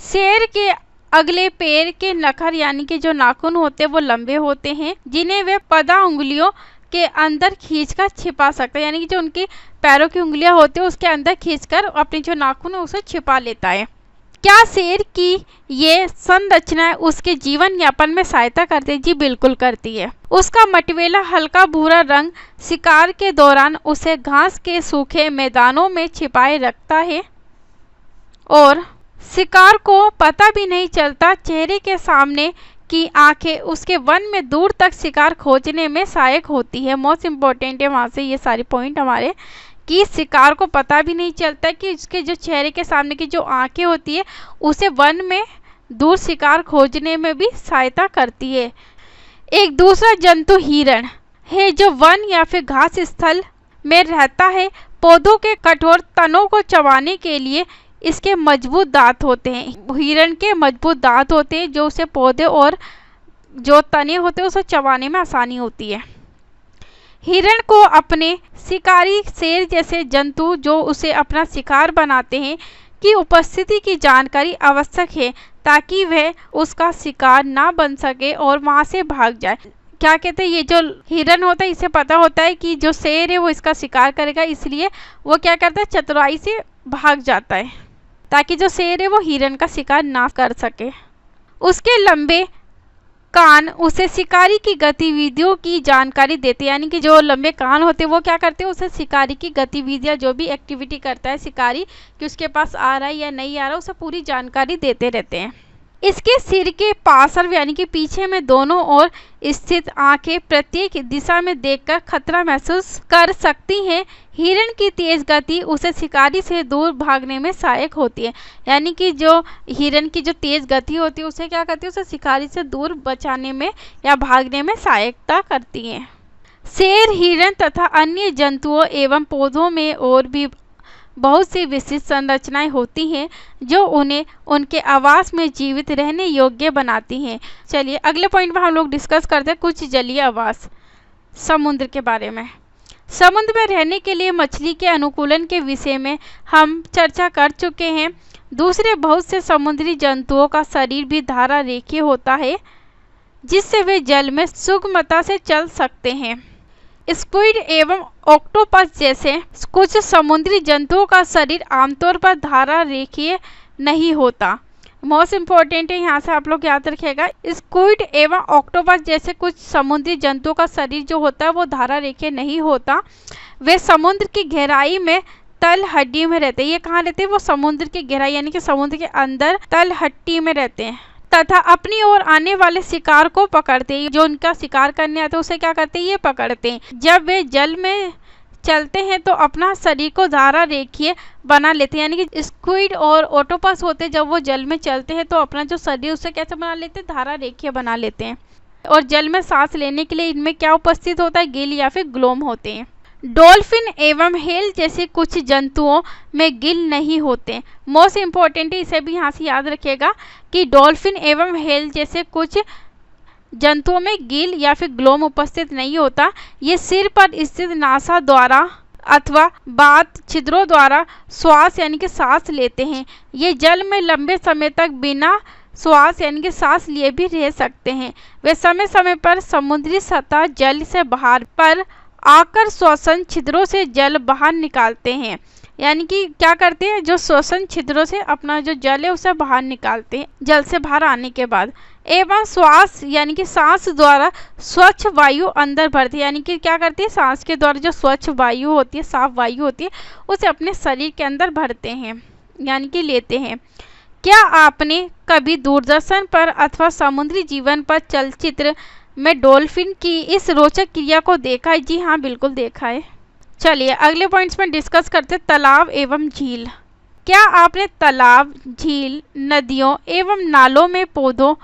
शेर के अगले पैर के नखर यानी कि जो नाखून होते हैं वो लंबे होते हैं, जिन्हें वे पदा उंगलियों के अंदर खींचकर छिपा सकते हैं। यानी कि जो उनकी पैरों की उंगलियां होती है उसके अंदर खींचकर अपनी जो नाखून है उसे छिपा लेता है। क्या शेर की ये संरचना उसके जीवन यापन में सहायता करती है? जी बिल्कुल करती है। उसका मटवेला हल्का भूरा रंग शिकार के दौरान उसे घास के सूखे मैदानों में छिपाए रखता है और शिकार को पता भी नहीं चलता। चेहरे के सामने की आंखें उसके वन में दूर तक शिकार खोजने में सहायक होती है। मोस्ट इम्पोर्टेंट है वहाँ से ये सारे पॉइंट हमारे, कि शिकार को पता भी नहीं चलता कि उसके जो चेहरे के सामने की जो आंखें होती है उसे वन में दूर शिकार खोजने में भी सहायता करती है। एक दूसरा जंतु हिरण है जो वन या फिर घास स्थल में रहता है। पौधों के कठोर तनों को चबाने के लिए इसके मजबूत दांत होते हैं। हिरण के मजबूत दांत होते हैं जो उसे पौधे और जो तने होते हैं उसे चबाने में आसानी होती है। हिरण को अपने शिकारी शेर जैसे जंतु जो उसे अपना शिकार बनाते हैं की उपस्थिति की जानकारी आवश्यक है ताकि वह उसका शिकार ना बन सके और वहां से भाग जाए। क्या कहते हैं, ये जो हिरण होता है इसे पता होता है कि जो शेर है वो इसका शिकार करेगा, इसलिए वो क्या करता है, चतुराई से भाग जाता है ताकि जो शेर है वो हिरण का शिकार ना कर सके। उसके लंबे कान उसे शिकारी की गतिविधियों की जानकारी देते हैं, यानी कि जो लंबे कान होते हैं वो क्या करते हैं, उसे शिकारी की गतिविधियां, जो भी एक्टिविटी करता है शिकारी कि उसके पास आ रहा है या नहीं आ रहा, उसे पूरी जानकारी देते रहते हैं। इसके सिर के पार्श्व यानी कि पीछे में दोनों ओर स्थित आंखें प्रत्येक दिशा में देखकर खतरा महसूस कर सकती हैं। हिरण की तेज गति उसे शिकारी से दूर भागने में सहायक होती है, यानी कि जो हिरण की जो तेज गति होती है उसे क्या करती है, उसे शिकारी से दूर बचाने में या भागने में सहायता करती है। शेर, हिरण तथा अन्य जंतुओं एवं पौधों में और भी बहुत सी विशिष्ट संरचनाएं होती हैं जो उन्हें उनके आवास में जीवित रहने योग्य बनाती हैं। चलिए अगले पॉइंट में हम लोग डिस्कस करते हैं कुछ जलीय आवास समुद्र के बारे में। समुद्र में रहने के लिए मछली के अनुकूलन के विषय में हम चर्चा कर चुके हैं। दूसरे बहुत से समुद्री जंतुओं का शरीर भी धारा रेखीय होता है जिससे वे जल में सुगमता से चल सकते हैं। स्क्विड एवं ऑक्टोपस जैसे कुछ समुद्री जंतुओं का शरीर आमतौर पर धारा रेखीय नहीं होता। मोस्ट इम्पोर्टेंट है, यहाँ से आप लोग याद रखिएगा, स्क्विड एवं ऑक्टोपस जैसे कुछ समुद्री जंतुओं का शरीर जो होता है वो धारा रेखीय नहीं होता। वे समुद्र की गहराई में तल हड्डी में रहते हैं। ये कहाँ रहते हैं, वो समुद्र की गहराई यानी कि समुद्र के अंदर तल हड्डी में रहते हैं तथा अपनी ओर आने वाले शिकार को पकड़ते हैं। जो उनका शिकार करने आते हैं उसे क्या करते हैं, ये पकड़ते हैं। जब वे जल में चलते हैं तो अपना शरीर को धारा रेखीय बना लेते हैं, यानी कि स्क्विड और ऑक्टोपस होते हैं जब वो जल में चलते हैं तो अपना जो शरीर उसे कैसे बना लेते हैं, धारा रेखीय बना लेते हैं। और जल में सांस लेने के लिए इनमें क्या उपस्थित होता है, गिल या फिर ग्लोम होते हैं। डॉल्फिन एवं हेल जैसे कुछ जंतुओं में गिल नहीं होते। मोस्ट इम्पोर्टेंट है, इसे भी यहाँ से याद रखिएगा कि डॉल्फिन एवं हेल जैसे कुछ जंतुओं में गिल या फिर ग्लोम उपस्थित नहीं होता। ये सिर पर स्थित नासा द्वारा अथवा बात छिद्रों द्वारा श्वास यानी कि सांस लेते हैं। ये जल में लंबे समय तक बिना श्वास यानी कि सांस लिए भी रह सकते हैं। वे समय समय पर समुद्री सतह जल से बाहर पर आकर श्वसन छिद्रों से जल बाहर निकालते हैं, यानी कि क्या करते हैं, जो श्वसन छिद्रों से अपना जो जल है उसे बाहर निकालते हैं जल से बाहर आने के बाद। एवं श्वास यानी कि सांस द्वारा स्वच्छ वायु अंदर भरती है, यानी कि क्या करती है, सांस के द्वारा जो स्वच्छ वायु होती है, साफ वायु होती है, उसे अपने शरीर के अंदर भरते हैं यानी कि लेते हैं। क्या आपने कभी दूरदर्शन पर अथवा समुद्री जीवन पर चलचित्र में डॉल्फिन की इस रोचक क्रिया को देखा है? जी हाँ, बिल्कुल देखा है। चलिए अगले पॉइंट्स में डिस्कस करते हैं तालाब एवं झील। क्या आपने तालाब, झील, नदियों एवं नालों में पौधों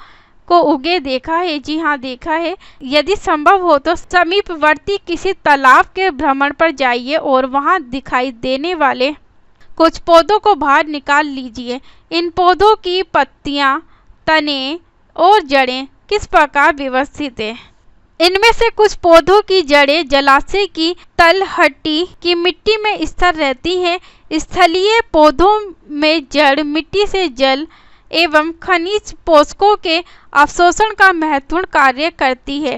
को उगे देखा है? जी हाँ, देखा है। यदि संभव हो तो समीपवर्ती किसी तालाब के भ्रमण पर जाइए और वहां दिखाई देने वाले कुछ पौधों को बाहर निकाल लीजिए। इन पौधों की पत्तियां, तने और जड़ें किस प्रकार व्यवस्थित है? इनमें से कुछ पौधों की जड़ें जलाशय की तलहटी की मिट्टी में स्थिर रहती हैं। स्थलीय पौधों में जड़ मिट्टी से जल एवं खनिज पोषकों के अवशोषण का महत्वपूर्ण कार्य करती है,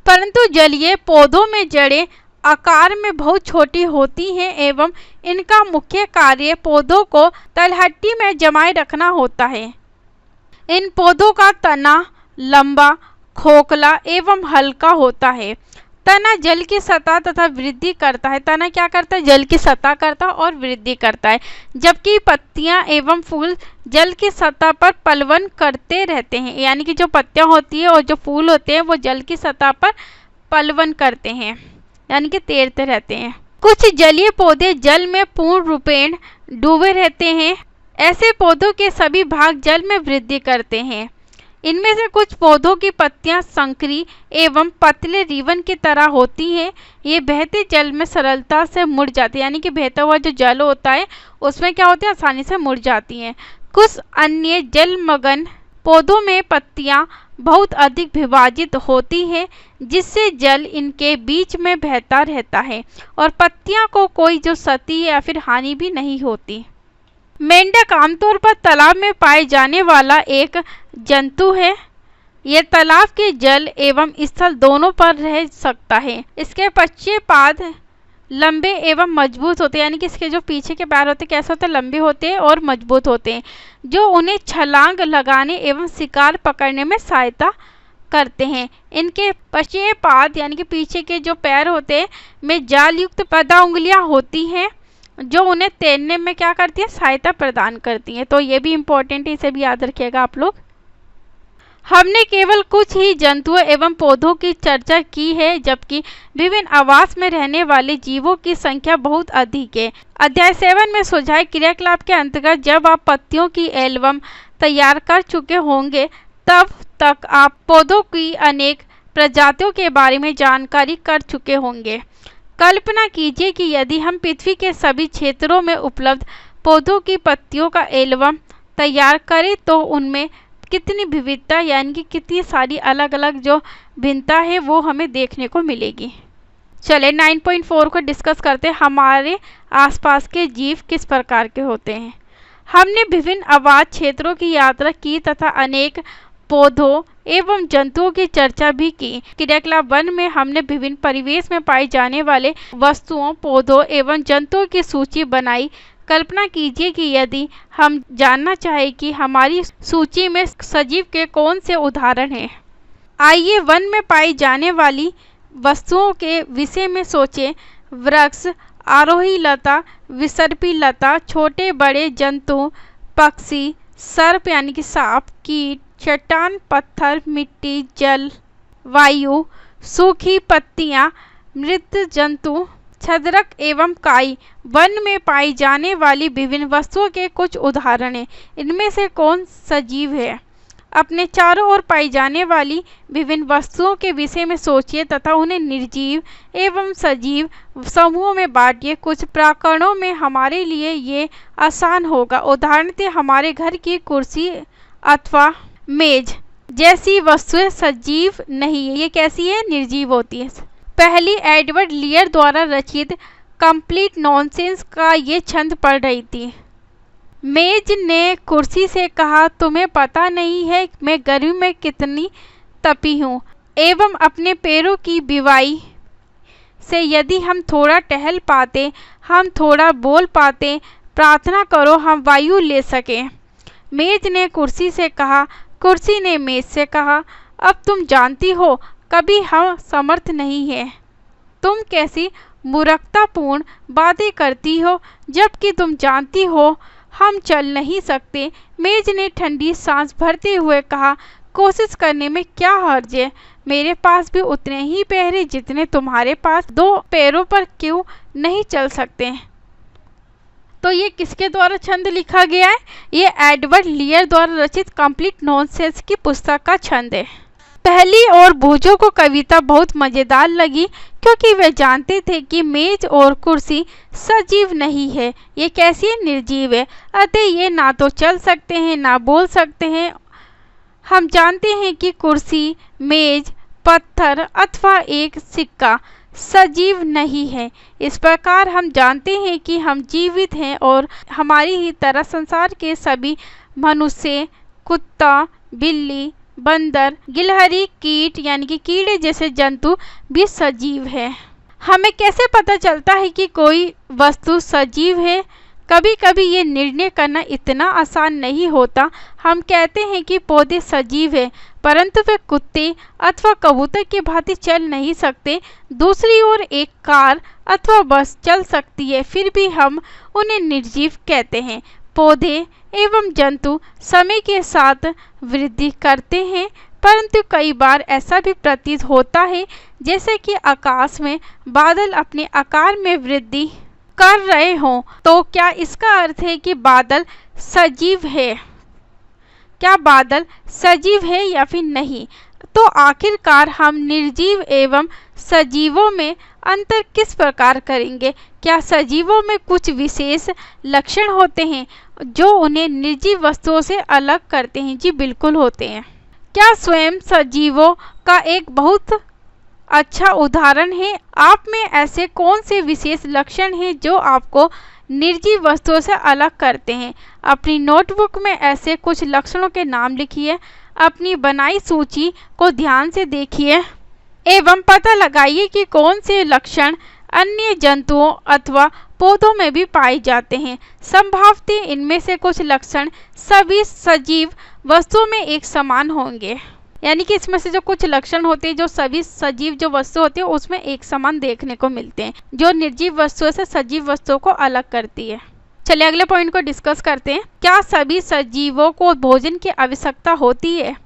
परंतु जलीय पौधों में जड़ें आकार में बहुत छोटी होती हैं एवं इनका मुख्य कार्य पौधों को तलहटी में जमाए रखना होता है। इन पौधों का तना लंबा, खोखला एवं हल्का होता है। तना जल की सतह तथा वृद्धि करता है। तना क्या करता है, जल की सतह करता है और वृद्धि करता है, जबकि पत्तियां एवं फूल जल की सतह पर पलवन करते रहते हैं, यानी कि जो पत्तियां होती है और जो फूल होते हैं वो जल की सतह पर पलवन करते हैं यानी कि तैरते रहते हैं। कुछ जलीय पौधे जल में पूर्ण रूपेण डूबे रहते हैं। ऐसे पौधों के सभी भाग जल में वृद्धि करते हैं। इनमें से कुछ पौधों की पत्तियां संकरी एवं पतले रिबन की तरह होती हैं। ये बहते जल में सरलता से मुड़ जाती है, यानी कि बहता हुआ जो जल होता है उसमें क्या होता है, आसानी से मुड़ जाती हैं। कुछ अन्य जलमग्न पौधों में पत्तियां बहुत अधिक विभाजित होती हैं, जिससे जल इनके बीच में बहता रहता है और पत्तियां को कोई जो क्षति या फिर हानि भी नहीं होती। मेंढक आमतौर पर तालाब में पाए जाने वाला एक जंतु है। यह तालाब के जल एवं स्थल दोनों पर रह सकता है। इसके पश्चिमी पाद लंबे एवं मजबूत होते हैं, यानी कि इसके जो पीछे के पैर होते हैं कैसे होते हैं, लंबे होते हैं और मजबूत होते हैं, जो उन्हें छलांग लगाने एवं शिकार पकड़ने में सहायता करते हैं। इनके पश्चिमी पाद यानी कि पीछे के जो पैर होते हैं में जाल युक्त पदांगुलियां होती हैं, जो उन्हें तैरने में क्या करती है, सहायता प्रदान करती हैं। तो ये भी इम्पोर्टेंट है, इसे भी याद रखिएगा आप लोग। हमने केवल कुछ ही जंतुओं एवं पौधों की चर्चा की है, जबकि विभिन्न आवास में रहने वाले जीवों की संख्या बहुत अधिक है। अध्याय 7 में सुझाए क्रियाकलाप के अंतर्गत जब आप पत्तियों की एल्बम तैयार कर चुके होंगे, तब तक आप पौधों की अनेक प्रजातियों के बारे में जानकारी कर चुके होंगे। कल्पना कीजिए कि यदि हम पृथ्वी के सभी क्षेत्रों में उपलब्ध पौधों की पत्तियों का एल्बम तैयार करें तो उनमें कितनी विविधता यानी कि कितनी सारी अलग अलग जो भिन्नता है वो हमें देखने को मिलेगी। चले 9.4 को डिस्कस करते हैं। हमारे आसपास के जीव किस प्रकार के होते हैं। हमने विभिन्न आवास क्षेत्रों की यात्रा की तथा अनेक पौधों एवं जंतुओं की चर्चा भी की। क्रियाकलाप 1 में हमने विभिन्न परिवेश में पाए जाने वाले वस्तुओं, पौधों एवं जंतुओं की सूची बनाई। कल्पना कीजिए कि यदि हम जानना चाहें कि हमारी सूची में सजीव के कौन से उदाहरण हैं। आइए 1 में पाई जाने वाली वस्तुओं के विषय में सोचें। वृक्ष, आरोही लता, विसर्पी लता, छोटे बड़े जंतु, पक्षी, सर्प यानी कि सांप, कीट, चट्टान, पत्थर, मिट्टी, जल, वायु, सूखी पत्तियां, मृत जंतु, छद्रक एवं काई 1 में पाई जाने वाली विभिन्न वस्तुओं के कुछ उदाहरण हैं। इनमें से कौन सजीव है। अपने चारों ओर पाई जाने वाली विभिन्न वस्तुओं के विषय में सोचिए तथा उन्हें निर्जीव एवं सजीव समूहों में बांटिए। कुछ प्रकरणों में हमारे लिए ये आसान होगा। उदाहरणतः हमारे घर की कुर्सी अथवा मेज जैसी वस्तुएं सजीव नहीं है। ये कैसी है, निर्जीव होती है। पहली एडवर्ड लियर द्वारा रचित कंप्लीट नॉनसेंस का ये छंद पढ़ रही थी। मेज ने कुर्सी से कहा, तुम्हें पता नहीं है मैं गर्मी में कितनी तपी हूँ एवं अपने पैरों की बिवाई से यदि हम थोड़ा टहल पाते, हम थोड़ा बोल पाते, प्रार्थना करो हम वायु ले सकें। मेज ने कुर्सी से कहा, कुर्सी ने मेज से कहा, अब तुम जानती हो कभी हम समर्थ नहीं है। तुम कैसी मूर्खतापूर्ण बातें करती हो, जबकि तुम जानती हो हम चल नहीं सकते। मेज ने ठंडी सांस भरते हुए कहा, कोशिश करने में क्या हर्ज है। मेरे पास भी उतने ही पैर हैं जितने तुम्हारे पास। 2 पैरों पर क्यों नहीं चल सकते। तो ये किसके द्वारा छंद लिखा गया है। ये एडवर्ड लियर द्वारा रचित कंप्लीट नॉनसेंस की पुस्तक का छंद है। पहली और भुजों को कविता बहुत मज़ेदार लगी, क्योंकि वे जानते थे कि मेज और कुर्सी सजीव नहीं है। ये कैसी है, निर्जीव है। अतः ये ना तो चल सकते हैं ना बोल सकते हैं। हम जानते हैं कि कुर्सी, मेज, पत्थर अथवा एक सिक्का सजीव नहीं है। इस प्रकार हम जानते हैं कि हम जीवित हैं और हमारी ही तरह संसार के सभी मनुष्य, कुत्ता, बिल्ली, बंदर, गिलहरी, कीट यानी कि कीड़े जैसे जंतु भी सजीव है। हमें कैसे पता चलता है कि कोई वस्तु सजीव है। कभी कभी ये निर्णय करना इतना आसान नहीं होता। हम कहते हैं कि पौधे सजीव है, परंतु वे कुत्ते अथवा कबूतर की भांति चल नहीं सकते। दूसरी ओर एक कार अथवा बस चल सकती है, फिर भी हम उन्हें निर्जीव कहते हैं। पौधे एवं जंतु समय के साथ वृद्धि करते हैं, परंतु कई बार ऐसा भी प्रतीत होता है जैसे कि आकाश में बादल अपने आकार में वृद्धि कर रहे हों। तो क्या इसका अर्थ है कि बादल सजीव है। क्या बादल सजीव है या फिर नहीं। तो आखिरकार हम निर्जीव एवं सजीवों में अंतर किस प्रकार करेंगे। क्या सजीवों में कुछ विशेष लक्षण होते हैं जो उन्हें निर्जीव वस्तुओं से अलग करते हैं। जी बिल्कुल होते हैं। क्या स्वयं सजीवों का एक बहुत अच्छा उदाहरण है। आप में ऐसे कौन से विशेष लक्षण हैं जो आपको निर्जीव वस्तुओं से अलग करते हैं। अपनी नोटबुक में ऐसे कुछ लक्षणों के नाम लिखिए। अपनी बनाई सूची को ध्यान से देखिए एवं पता लगाइए कि कौन से लक्षण अन्य जंतुओं अथवा पौधों में भी पाए जाते हैं। संभवतः इनमें से कुछ लक्षण सभी सजीव वस्तुओं में एक समान होंगे। यानी कि इसमें से जो कुछ लक्षण होते हैं जो सभी सजीव जो वस्तु होती है उसमें एक समान देखने को मिलते हैं, जो निर्जीव वस्तुओं से सजीव वस्तुओं को अलग करती है। चलिए अगले पॉइंट को डिस्कस करते हैं। क्या सभी सजीवों को भोजन की आवश्यकता होती है।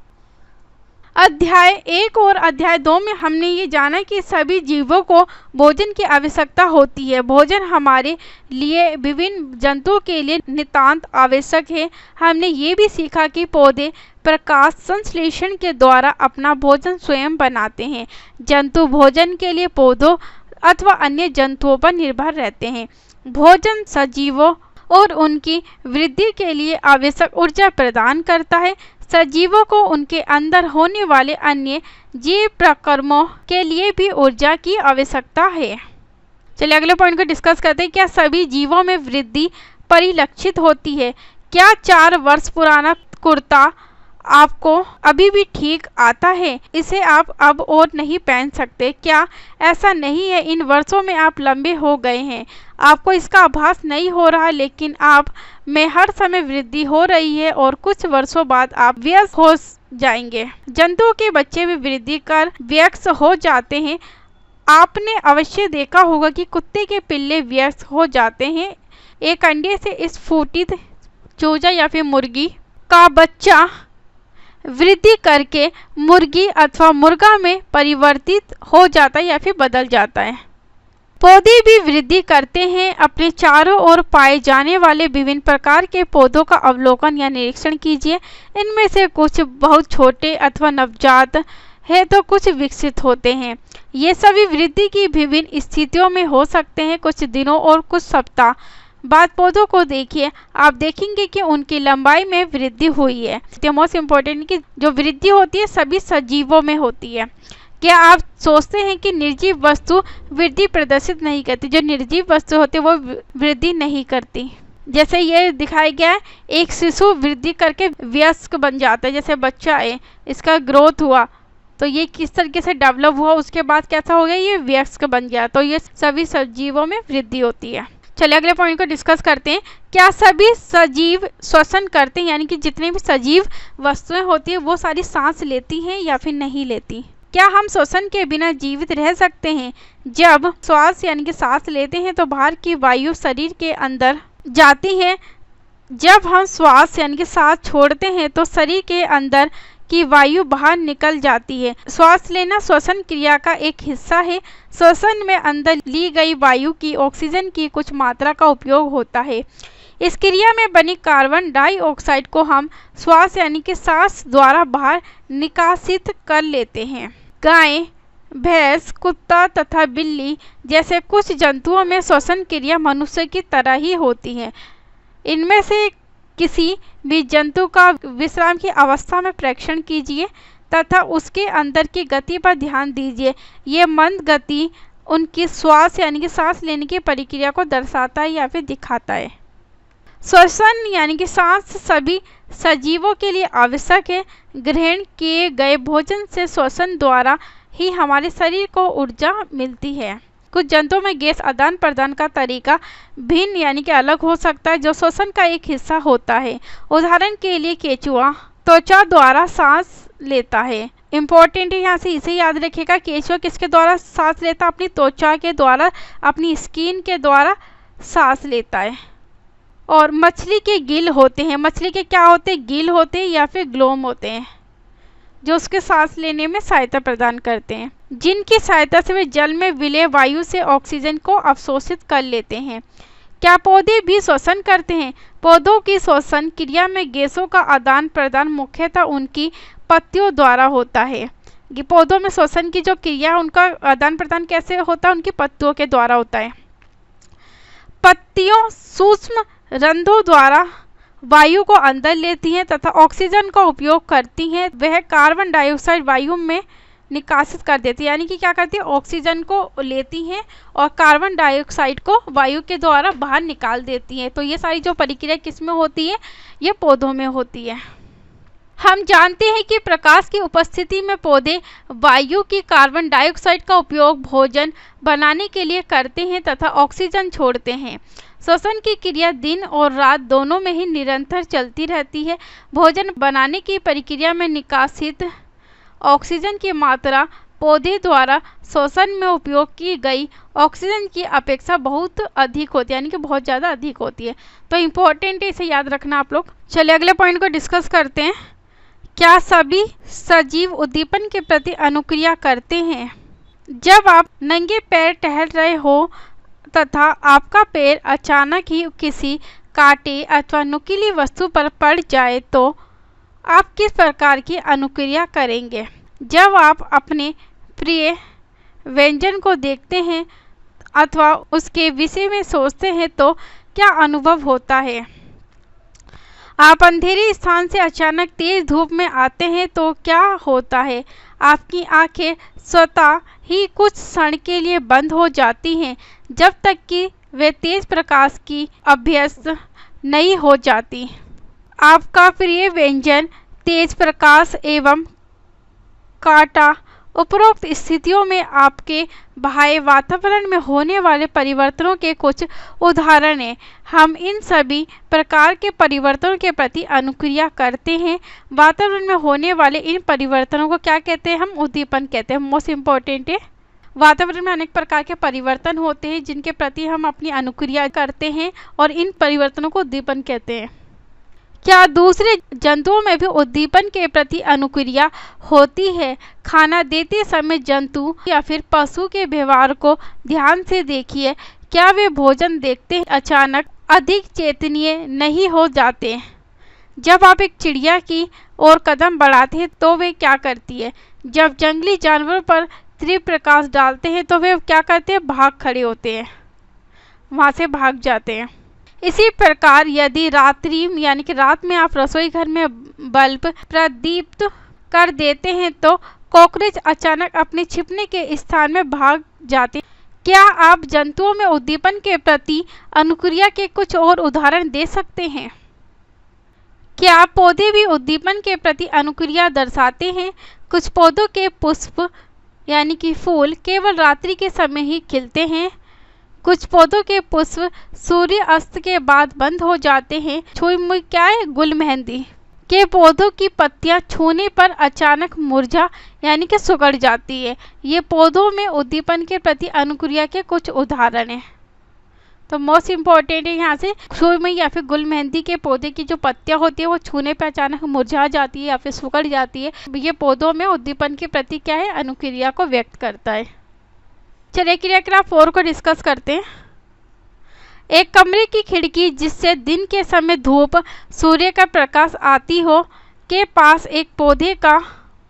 अध्याय 1 और अध्याय 2 में हमने ये जाना कि सभी जीवों को भोजन की आवश्यकता होती है। भोजन हमारे लिए विभिन्न जंतुओं के लिए नितांत आवश्यक है। हमने ये भी सीखा कि पौधे प्रकाश संश्लेषण के द्वारा अपना भोजन स्वयं बनाते हैं। जंतु भोजन के लिए पौधों अथवा अन्य जंतुओं पर निर्भर रहते हैं। भोजन सजीवों और उनकी वृद्धि के लिए आवश्यक ऊर्जा प्रदान करता है। सजीवों को उनके अंदर होने वाले अन्य जीव प्रक्रमों के लिए भी ऊर्जा की आवश्यकता है। चलिए अगले पॉइंट को डिस्कस करते हैं। क्या सभी जीवों में वृद्धि परिलक्षित होती है। क्या 4 वर्ष पुराना कुर्ता आपको अभी भी ठीक आता है। इसे आप अब और नहीं पहन सकते। क्या ऐसा नहीं है इन वर्षों में आप लंबे हो गए हैं। आपको इसका आभास नहीं हो रहा, लेकिन आप में हर समय वृद्धि हो रही है और कुछ वर्षों बाद आप वयस्क हो जाएंगे। जंतुओं के बच्चे भी वृद्धि कर वयस्क हो जाते हैं। आपने अवश्य देखा होगा कि कुत्ते के पिल्ले वयस्क हो जाते हैं। एक अंडे से स्फुटित चूजा या फिर मुर्गी का बच्चा वृद्धि करके मुर्गी अथवा मुर्गा में परिवर्तित हो जाता है या फिर बदल जाता है। पौधे भी वृद्धि करते हैं। अपने चारों ओर पाए जाने वाले विभिन्न प्रकार के पौधों का अवलोकन या निरीक्षण कीजिए। इनमें से कुछ बहुत छोटे अथवा नवजात है तो कुछ विकसित होते हैं। ये सभी वृद्धि की विभिन्न स्थितियों में हो सकते हैं। कुछ दिनों और कुछ सप्ताह बाद पौधों को देखिए, आप देखेंगे कि उनकी लंबाई में वृद्धि हुई है। मोस्ट इम्पोर्टेंट कि जो वृद्धि होती है सभी सजीवों में होती है। क्या आप सोचते हैं कि निर्जीव वस्तु वृद्धि प्रदर्शित नहीं करती। जो निर्जीव वस्तु होती है वो वृद्धि नहीं करती। जैसे ये दिखाया गया है, एक शिशु वृद्धि करके वयस्क बन जाता है। जैसे बच्चा है, इसका ग्रोथ हुआ तो ये किस तरीके से डेवलप हुआ, उसके बाद कैसा हो गया, ये वयस्क बन गया। तो ये सभी सजीवों में वृद्धि होती है। चलिए अगले पॉइंट को डिस्कस करते हैं। क्या सभी सजीव श्वसन करते हैं। यानी कि जितने भी सजीव वस्तुएं होती है वो सारी सांस लेती हैं या फिर नहीं लेती। क्या हम श्वसन के बिना जीवित रह सकते हैं। जब श्वास यानी कि सांस लेते हैं तो बाहर की वायु शरीर के अंदर जाती है। जब हम श्वास यानी कि सांस छोड़ते हैं तो शरीर के अंदर की वायु बाहर निकल जाती है। श्वास लेना श्वसन क्रिया का एक हिस्सा है। श्वसन में अंदर ली गई वायु की ऑक्सीजन की कुछ मात्रा का उपयोग होता है। इस क्रिया में बनी कार्बन डाइऑक्साइड को हम श्वास यानी कि सांस द्वारा बाहर निकासित कर लेते हैं। गाय, भैंस, कुत्ता तथा बिल्ली जैसे कुछ जंतुओं में श्वसन क्रिया मनुष्य की तरह ही होती है। इनमें से किसी भी जंतु का विश्राम की अवस्था में परीक्षण कीजिए तथा उसके अंदर की गति पर ध्यान दीजिए। ये मंद गति उनकी श्वास यानी कि सांस लेने की प्रक्रिया को दर्शाता है या फिर दिखाता है। श्वसन यानी कि सांस सभी सजीवों के लिए आवश्यक है। ग्रहण किए गए भोजन से श्वसन द्वारा ही हमारे शरीर को ऊर्जा मिलती है। कुछ जंतुओं में गैस आदान प्रदान का तरीका भिन्न यानी कि अलग हो सकता है, जो श्वसन का एक हिस्सा होता है। उदाहरण के लिए केंचुआ त्वचा द्वारा सांस लेता है। इम्पोर्टेंट है, यहाँ से इसे याद रखिएगा। केंचुआ किसके द्वारा सांस लेता है, अपनी त्वचा के द्वारा, अपनी स्किन के द्वारा सांस लेता है। और मछली के गिल होते हैं। मछली के क्या होते हैं, गिल होते हैं या फिर ग्लोम होते हैं, जो उसके सांस लेने में सहायता प्रदान करते हैं, जिनकी सहायता से वे जल में विलय वायु से ऑक्सीजन को अवशोषित कर लेते हैं। क्या पौधे भी श्वसन करते हैं? पौधों की श्वसन क्रिया में गैसों का आदान प्रदान मुख्यतः उनकी पत्तियों द्वारा होता है। कि पौधों में श्वसन की जो क्रिया है उनका आदान प्रदान कैसे होता है? उनकी पत्तियों के द्वारा होता है। पत्तियों सूक्ष्म रंध्रों द्वारा वायु को अंदर लेती हैं तथा ऑक्सीजन का उपयोग करती हैं। वह कार्बन डाइऑक्साइड वायु में निकासित कर देती है, यानी कि क्या करती है? ऑक्सीजन को लेती हैं और कार्बन डाइऑक्साइड को वायु के द्वारा बाहर निकाल देती हैं। तो ये सारी जो प्रक्रिया किस में होती है? ये पौधों में होती है। हम जानते हैं कि प्रकाश की उपस्थिति में पौधे वायु की कार्बन डाइऑक्साइड का उपयोग भोजन बनाने के लिए करते हैं तथा ऑक्सीजन छोड़ते हैं। श्वसन की क्रिया दिन और रात दोनों में ही निरंतर चलती रहती है। भोजन बनाने की प्रक्रिया में निकासित ऑक्सीजन की मात्रा पौधे द्वारा श्वसन में उपयोग की गई ऑक्सीजन की अपेक्षा बहुत अधिक होती है, यानी कि बहुत ज़्यादा अधिक होती है। तो इम्पोर्टेंट है, इसे याद रखना आप लोग। चलिए अगले पॉइंट को डिस्कस करते हैं। क्या सभी सजीव उद्दीपन के प्रति अनुक्रिया करते हैं? जब आप नंगे पैर टहल रहे हो तथा आपका पैर अचानक ही किसी कांटे अथवा नुकीली वस्तु पर पड़ जाए तो आप किस प्रकार की अनुक्रिया करेंगे? जब आप अपने प्रिय व्यंजन को देखते हैं अथवा उसके विषय में सोचते हैं तो क्या अनुभव होता है? आप अंधेरे स्थान से अचानक तेज धूप में आते हैं तो क्या होता है? आपकी आंखें स्वतः ही कुछ क्षण के लिए बंद हो जाती हैं जब तक कि वे तेज प्रकाश की अभ्यस्त नहीं हो जाती। आपका प्रिय व्यंजन तेज प्रकाश एवं कांटा उपरोक्त स्थितियों में आपके बाह्य वातावरण में होने वाले परिवर्तनों के कुछ उदाहरण हैं। हम इन सभी प्रकार के परिवर्तनों के प्रति अनुक्रिया करते हैं। वातावरण में होने वाले इन परिवर्तनों को क्या कहते हैं? हम उद्दीपन कहते हैं। मोस्ट इम्पोर्टेंट है, वातावरण में अनेक प्रकार के परिवर्तन होते हैं जिनके प्रति हम अपनी अनुक्रिया करते हैं और इन परिवर्तनों को उद्दीपन कहते हैं। क्या दूसरे जंतुओं में भी उद्दीपन के प्रति अनुक्रिया होती है? खाना देते समय जंतु या फिर पशु के व्यवहार को ध्यान से देखिए। क्या वे भोजन देखते ही अचानक अधिक चेतनीय नहीं हो जाते? जब आप एक चिड़िया की ओर कदम बढ़ाते हैं तो वे क्या करती है? जब जंगली जानवरों पर तीव्र प्रकाश डालते हैं तो वे क्या करते हैं? भाग खड़े होते हैं, वहाँ से भाग जाते हैं। इसी प्रकार यदि रात्रि यानी कि रात में आप रसोई घर में बल्ब प्रदीप्त कर देते हैं तो कॉकरोच अचानक अपने छिपने के स्थान में भाग जाते हैं। क्या आप जंतुओं में उद्दीपन के प्रति अनुक्रिया के कुछ और उदाहरण दे सकते हैं? क्या पौधे भी उद्दीपन के प्रति अनुक्रिया दर्शाते हैं? कुछ पौधों के पुष्प यानी कि फूल केवल रात्रि के समय ही खिलते हैं। कुछ पौधों के पुष्प सूर्य अस्त के बाद बंद हो जाते हैं। छुई मुई क्या है? गुल मेहंदी के पौधों की पत्तियां छूने पर अचानक मुरझा यानी कि सुगड़ जाती है। ये पौधों में उद्दीपन के प्रति अनुक्रिया के कुछ उदाहरण हैं। तो मोस्ट इम्पॉर्टेंट है यहाँ से छुई मुई या फिर गुल मेहंदी के पौधे की जो पत्तियां होती है वो छूने पर अचानक मुरझा जाती है या फिर सुगड़ जाती है। ये पौधों में उद्दीपन के प्रति क्या है? अनुक्रिया को व्यक्त करता है। चलिए क्रियाकलाप 4 को डिस्कस करते हैं। एक कमरे की खिड़की जिससे दिन के समय धूप सूर्य का प्रकाश आती हो के पास एक पौधे का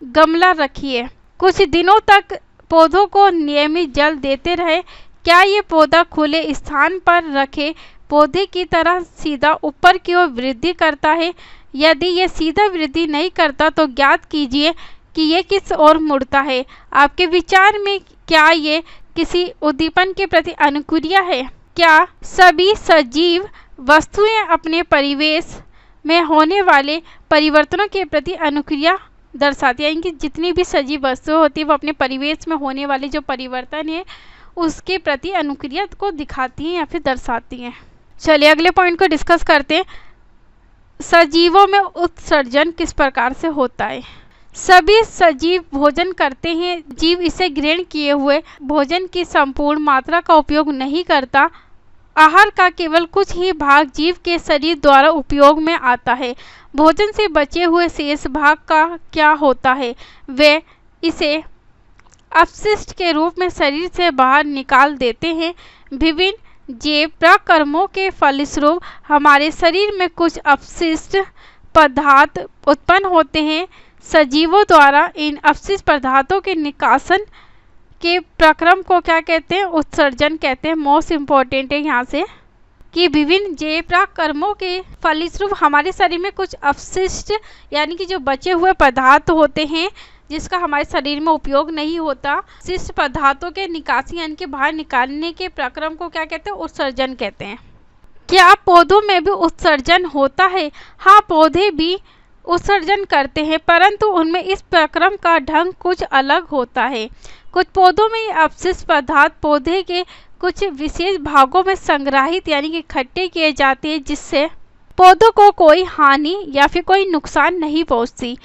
गमला रखिए। कुछ दिनों तक पौधों को नियमित जल देते रहे। क्या ये पौधा खुले स्थान पर रखे पौधे की तरह सीधा ऊपर की ओर वृद्धि करता है? यदि ये सीधा वृद्धि नहीं करता तो ज्ञात कीजिए कि ये किस ओर मुड़ता है। आपके विचार में क्या ये किसी उद्दीपन के प्रति अनुक्रिया है? क्या सभी सजीव वस्तुएं अपने परिवेश में होने वाले परिवर्तनों के प्रति अनुक्रिया दर्शाती है? यानी कि जितनी भी सजीव वस्तुएं होती है वो अपने परिवेश में होने वाले जो परिवर्तन है उसके प्रति अनुक्रिया को दिखाती हैं या फिर दर्शाती हैं। चलिए अगले पॉइंट को डिस्कस करते हैं। सजीवों में उत्सर्जन किस प्रकार से होता है? सभी सजीव भोजन करते हैं। जीव इसे ग्रहण किए हुए भोजन की संपूर्ण मात्रा का उपयोग नहीं करता। आहार का केवल कुछ ही भाग जीव के शरीर द्वारा उपयोग में आता है। भोजन से बचे हुए शेष भाग का क्या होता है? वे इसे अपशिष्ट के रूप में शरीर से बाहर निकाल देते हैं। विभिन्न जे प्रकर्मों के फलस्वरूप हमारे शरीर में कुछ अपशिष्ट पदार्थ उत्पन्न होते हैं। सजीवों द्वारा इन अपशिष्ट पदार्थों के निकासन के प्रक्रम को क्या कहते हैं? उत्सर्जन कहते हैं। मोस्ट इम्पोर्टेंट है यहाँ से कि विभिन्न जे प्रकर्मों के फलस्वरूप हमारे शरीर में कुछ अपशिष्ट यानी कि जो बचे हुए पदार्थ होते हैं जिसका हमारे शरीर में उपयोग नहीं होता, अपशिष्ट पदार्थों के निकासी यानी कि बाहर निकालने के प्रक्रम को क्या कहते हैं? उत्सर्जन कहते हैं। क्या पौधों में भी उत्सर्जन होता है? हाँ, पौधे भी उत्सर्जन करते हैं, परंतु उनमें इस प्रक्रम का ढंग कुछ अलग होता है। कुछ पौधों में अपशिष्ट पदार्थ पौधे के कुछ विशेष भागों में संग्रहित यानी कि इकट्ठे किए जाते हैं, जिससे पौधों को कोई हानि या फिर कोई नुकसान नहीं पहुंचती।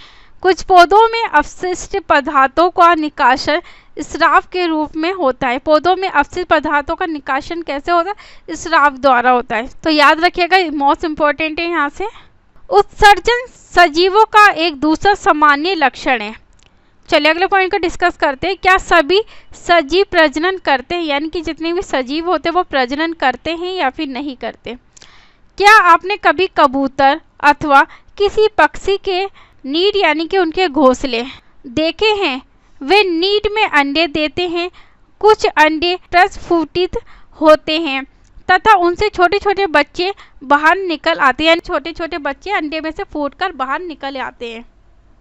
कुछ पौधों में अपशिष्ट पदार्थों का निकासन स्राव के रूप में होता है। पौधों में अपशिष्ट पदार्थों का निकासन कैसे होता है? स्राव द्वारा होता है। तो याद रखिएगा, मोस्ट इम्पोर्टेंट है यहाँ से। उत्सर्जन सजीवों का एक दूसरा सामान्य लक्षण है। चलिए अगले पॉइंट को डिस्कस करते हैं। क्या सभी सजीव प्रजनन करते हैं? यानी कि जितने भी सजीव होते हैं वो प्रजनन करते हैं या फिर नहीं करते? क्या आपने कभी कबूतर अथवा किसी पक्षी के नीड यानी कि उनके घोंसले देखे हैं? वे नीड में अंडे देते हैं। कुछ अंडे प्रस्फुटित होते हैं तथा उनसे छोटे छोटे बच्चे बाहर निकल आते हैं, यानी छोटे छोटे बच्चे अंडे में से फूटकर बाहर निकल आते हैं।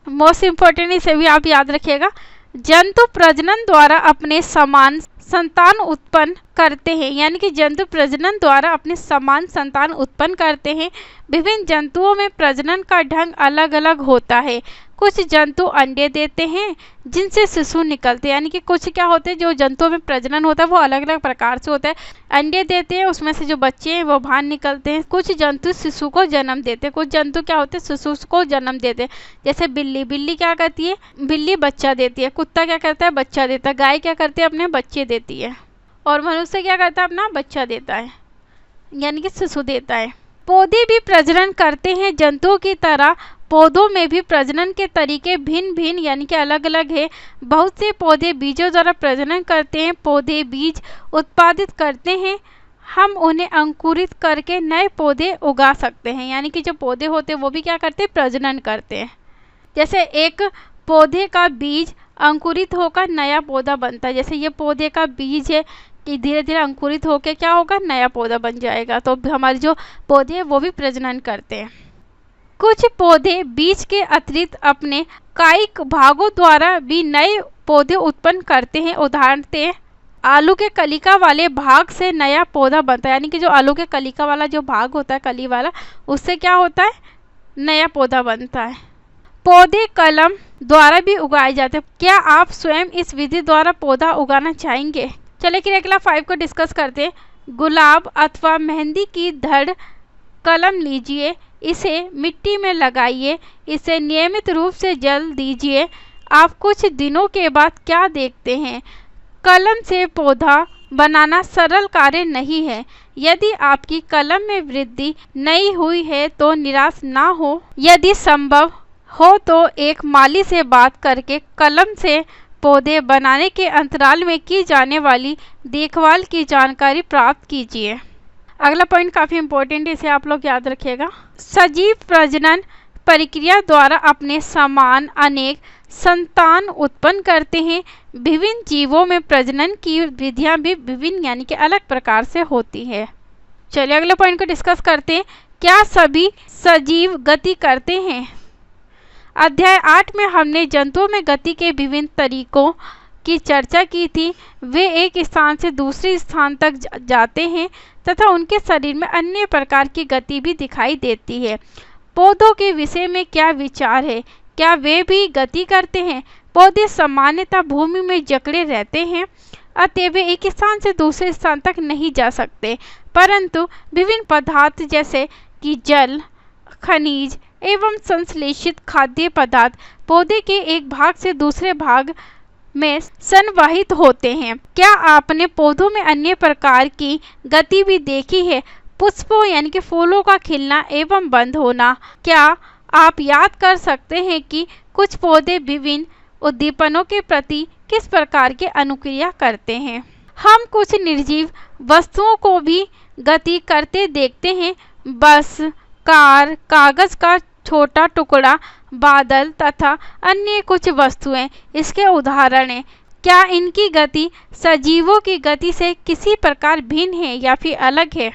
मोस्ट इम्पोर्टेंट इसे भी आप याद रखिएगा। जंतु प्रजनन द्वारा अपने समान संतान उत्पन्न करते हैं, यानी कि जंतु प्रजनन द्वारा अपने समान संतान उत्पन्न करते हैं। विभिन्न जंतुओं में प्रजनन का ढंग अलग अलग होता है। कुछ जंतु अंडे देते हैं जिनसे शिशु निकलते हैं, यानी कि कुछ क्या होते हैं जो जंतुओं में प्रजनन होता है वो अलग अलग प्रकार से होता है। अंडे देते हैं, उसमें से जो बच्चे हैं वो बाहर निकलते हैं। कुछ जंतु शिशु को जन्म देते हैं, कुछ जंतु क्या होते हैं शिशु को जन्म देते हैं। जैसे बिल्ली क्या करती है? बिल्ली बच्चा देती है। कुत्ता क्या करता है? बच्चा देता है। गाय क्या करती है? अपने बच्चे देती है। और मनुष्य क्या करता है? अपना बच्चा देता है, यानी कि शिशु देता है। पौधे भी प्रजनन करते हैं। जंतुओं की तरह पौधों में भी प्रजनन के तरीके भिन्न भिन्न यानी कि अलग अलग है। बहुत से पौधे बीजों द्वारा प्रजनन करते हैं। पौधे बीज उत्पादित करते हैं। हम उन्हें अंकुरित करके नए पौधे उगा सकते हैं, यानी कि जो पौधे होते हैं वो भी क्या करते हैं? प्रजनन करते हैं। जैसे एक पौधे का बीज अंकुरित होकर नया पौधा बनता है। जैसे ये पौधे का बीज है कि धीरे धीरे अंकुरित होकर क्या होगा? नया पौधा बन जाएगा। तो हमारे जो पौधे हैं वो भी प्रजनन करते हैं। कुछ पौधे बीज के अतिरिक्त अपने कायिक भागों द्वारा भी नए पौधे उत्पन्न करते हैं। उदाहरण के आलू के कलिका वाले भाग से नया पौधा बनता है, यानी कि जो आलू के कलिका वाला जो भाग होता है कली वाला, उससे क्या होता है? नया पौधा बनता है। पौधे कलम द्वारा भी उगाए जाते हैं। क्या आप स्वयं इस विधि द्वारा पौधा उगाना चाहेंगे? चलिए कि अगला 5 को डिस्कस करते हैं। गुलाब अथवा मेहंदी की धड़ कलम लीजिए, इसे मिट्टी में लगाइए, इसे नियमित रूप से जल दीजिए। आप कुछ दिनों के बाद क्या देखते हैं? कलम से पौधा बनाना सरल कार्य नहीं है। यदि आपकी कलम में वृद्धि नहीं हुई है तो निराश ना हो। यदि संभव हो तो एक माली से बात करके कलम से पौधे बनाने के अंतराल में की जाने वाली देखभाल की जानकारी प्राप्त कीजिए। अगला पॉइंट काफ़ी इंपॉर्टेंट है, इसे आप लोग याद रखिएगा। सजीव प्रजनन प्रक्रिया द्वारा अपने समान अनेक संतान उत्पन्न करते हैं। विभिन्न जीवों में प्रजनन की विधियां भी विभिन्न यानी कि अलग प्रकार से होती है। चलिए अगले पॉइंट को डिस्कस करते हैं। क्या सभी सजीव गति करते हैं? अध्याय 8 में हमने जंतुओं में गति के विभिन्न तरीकों की चर्चा की थी। वे एक स्थान से दूसरे स्थान तक जाते हैं तथा उनके शरीर में अन्य प्रकार की गति भी दिखाई देती है। पौधों के विषय में क्या विचार है? क्या वे भी गति करते हैं? पौधे सामान्यतः भूमि में जकड़े रहते हैं, अतः वे एक स्थान से दूसरे स्थान तक नहीं जा सकते, परंतु विभिन्न पदार्थ जैसे कि जल, खनिज एवं संश्लेषित खाद्य पदार्थ पौधे के एक भाग से दूसरे भाग में संवाहित होते हैं। क्या आपने पौधों में अन्य प्रकार की गति भी देखी है? पुष्पों यानी कि फूलों का खिलना एवं बंद होना। क्या आप याद कर सकते हैं कि कुछ पौधे विभिन्न उद्दीपनों के प्रति किस प्रकार की अनुक्रिया करते हैं? हम कुछ निर्जीव वस्तुओं को भी गति करते देखते हैं। बस, कार, कागज का छोटा टुकड़ा, बादल तथा अन्य कुछ वस्तुएं इसके उदाहरण हैं। क्या इनकी गति सजीवों की गति से किसी प्रकार भिन्न है या फिर अलग है?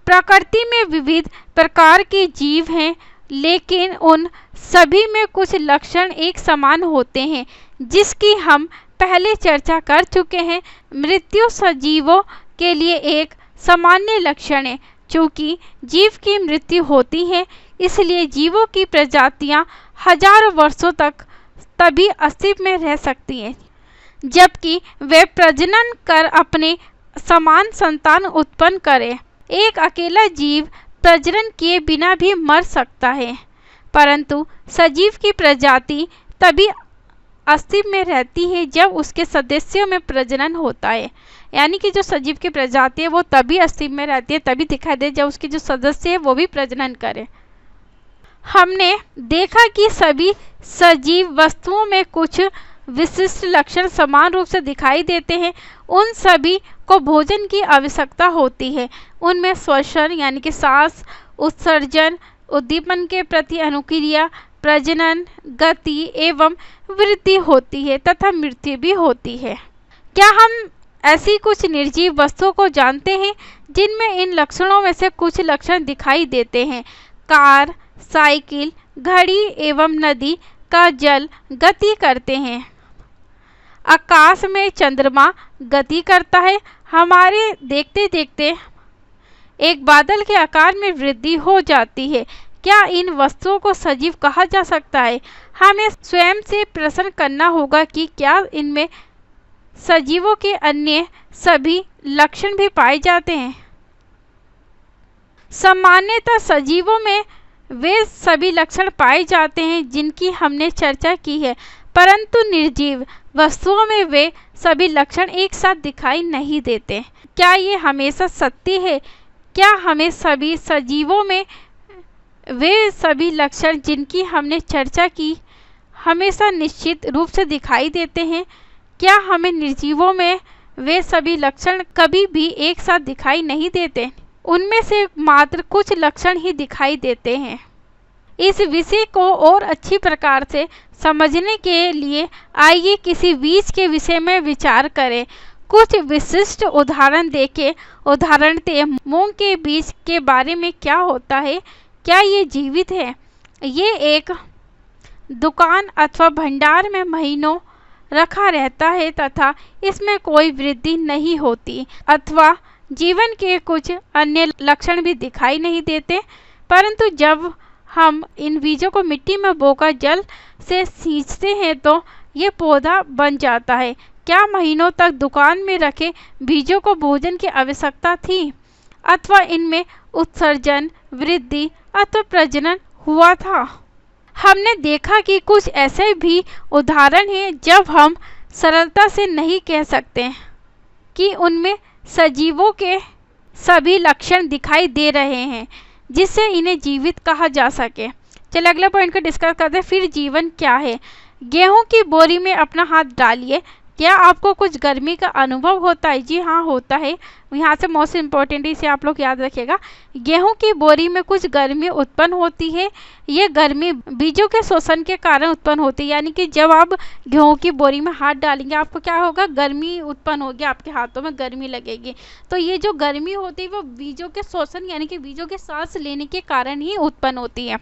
प्रकृति में विविध प्रकार के जीव हैं, लेकिन उन सभी में कुछ लक्षण एक समान होते हैं, जिसकी हम पहले चर्चा कर चुके हैं। मृत्यु सजीवों के लिए एक सामान्य लक्षण है। चूंकि जीव की मृत्यु होती है, इसलिए जीवों की प्रजातियां हजारों वर्षों तक तभी अस्तित्व में रह सकती हैं, जबकि वे प्रजनन कर अपने समान संतान उत्पन्न करें। एक अकेला जीव प्रजनन किए बिना भी मर सकता है, परंतु सजीव की प्रजाति तभी अस्तित्व में रहती है जब उसके सदस्यों में प्रजनन होता है। यानी कि जो सजीव की प्रजाति है वो तभी अस्तित्व में रहती है, तभी दिखाई दे जब उसके जो सदस्य है वो भी प्रजनन करे। हमने देखा कि सभी सजीव वस्तुओं में कुछ विशिष्ट लक्षण समान रूप से दिखाई देते हैं। उन सभी को भोजन की आवश्यकता होती है। उनमें श्वसन यानी कि सांस, उत्सर्जन, उद्दीपन के प्रति अनुक्रिया, प्रजनन, गति एवं वृद्धि होती है तथा मृत्यु भी होती है। क्या हम ऐसी कुछ निर्जीव वस्तुओं को जानते हैं जिनमें इन लक्षणों में से कुछ लक्षण दिखाई देते हैं? कार, साइकिल, घड़ी एवं नदी का जल गति करते हैं। आकाश में चंद्रमा गति करता है। हमारे देखते देखते एक बादल के आकार में वृद्धि हो जाती है। क्या इन वस्तुओं को सजीव कहा जा सकता है? हमें स्वयं से प्रश्न करना होगा कि क्या इनमें सजीवों के अन्य सभी लक्षण भी पाए जाते हैं? सामान्यतः सजीवों में वे सभी लक्षण पाए जाते हैं जिनकी हमने चर्चा की है, परंतु निर्जीव वस्तुओं में वे सभी लक्षण एक साथ दिखाई नहीं देते। क्या ये हमेशा सत्य है? क्या हमें सभी सजीवों में वे सभी लक्षण जिनकी हमने चर्चा की हमेशा निश्चित रूप से दिखाई देते हैं? क्या हमें निर्जीवों में वे सभी लक्षण कभी भी एक साथ दिखाई नहीं देते? उनमें से मात्र कुछ लक्षण ही दिखाई देते हैं। इस विषय को और अच्छी प्रकार से समझने के लिए आइए किसी बीज के विषय में विचार करें। कुछ विशिष्ट उदाहरण देखें। उदाहरणतः मूंग के बीज के बारे में क्या होता है? क्या ये जीवित है? ये एक दुकान अथवा भंडार में महीनों रखा रहता है तथा इसमें कोई वृद्धि नहीं होती अथवा जीवन के कुछ अन्य लक्षण भी दिखाई नहीं देते, परंतु जब हम इन बीजों को मिट्टी में बोकर जल से सींचते हैं तो ये पौधा बन जाता है। क्या महीनों तक दुकान में रखे बीजों को भोजन की आवश्यकता थी अथवा इनमें उत्सर्जन, वृद्धि अथवा प्रजनन हुआ था? हमने देखा कि कुछ ऐसे भी उदाहरण हैं जब हम सरलता से नहीं कह सकते कि उनमें सजीवों के सभी लक्षण दिखाई दे रहे हैं जिससे इन्हें जीवित कहा जा सके। चलिए अगले पॉइंट को डिस्कस करते हैं। फिर जीवन क्या है? गेहूं की बोरी में अपना हाथ डालिए। क्या आपको कुछ गर्मी का अनुभव होता है? जी हाँ, होता है। यहाँ से मोस्ट इम्पोर्टेंट इसे आप लोग याद रखिएगा। गेहूं की बोरी में कुछ गर्मी उत्पन्न होती है। ये गर्मी बीजों के शोषण के कारण उत्पन्न होती है। यानी कि जब आप गेहूं की बोरी में हाथ डालेंगे आपको क्या होगा? गर्मी उत्पन्न होगी, आपके हाथों में गर्मी लगेगी। तो ये जो गर्मी होती है वो बीजों के शोषण यानी कि बीजों के सांस लेने के कारण ही उत्पन्न होती है।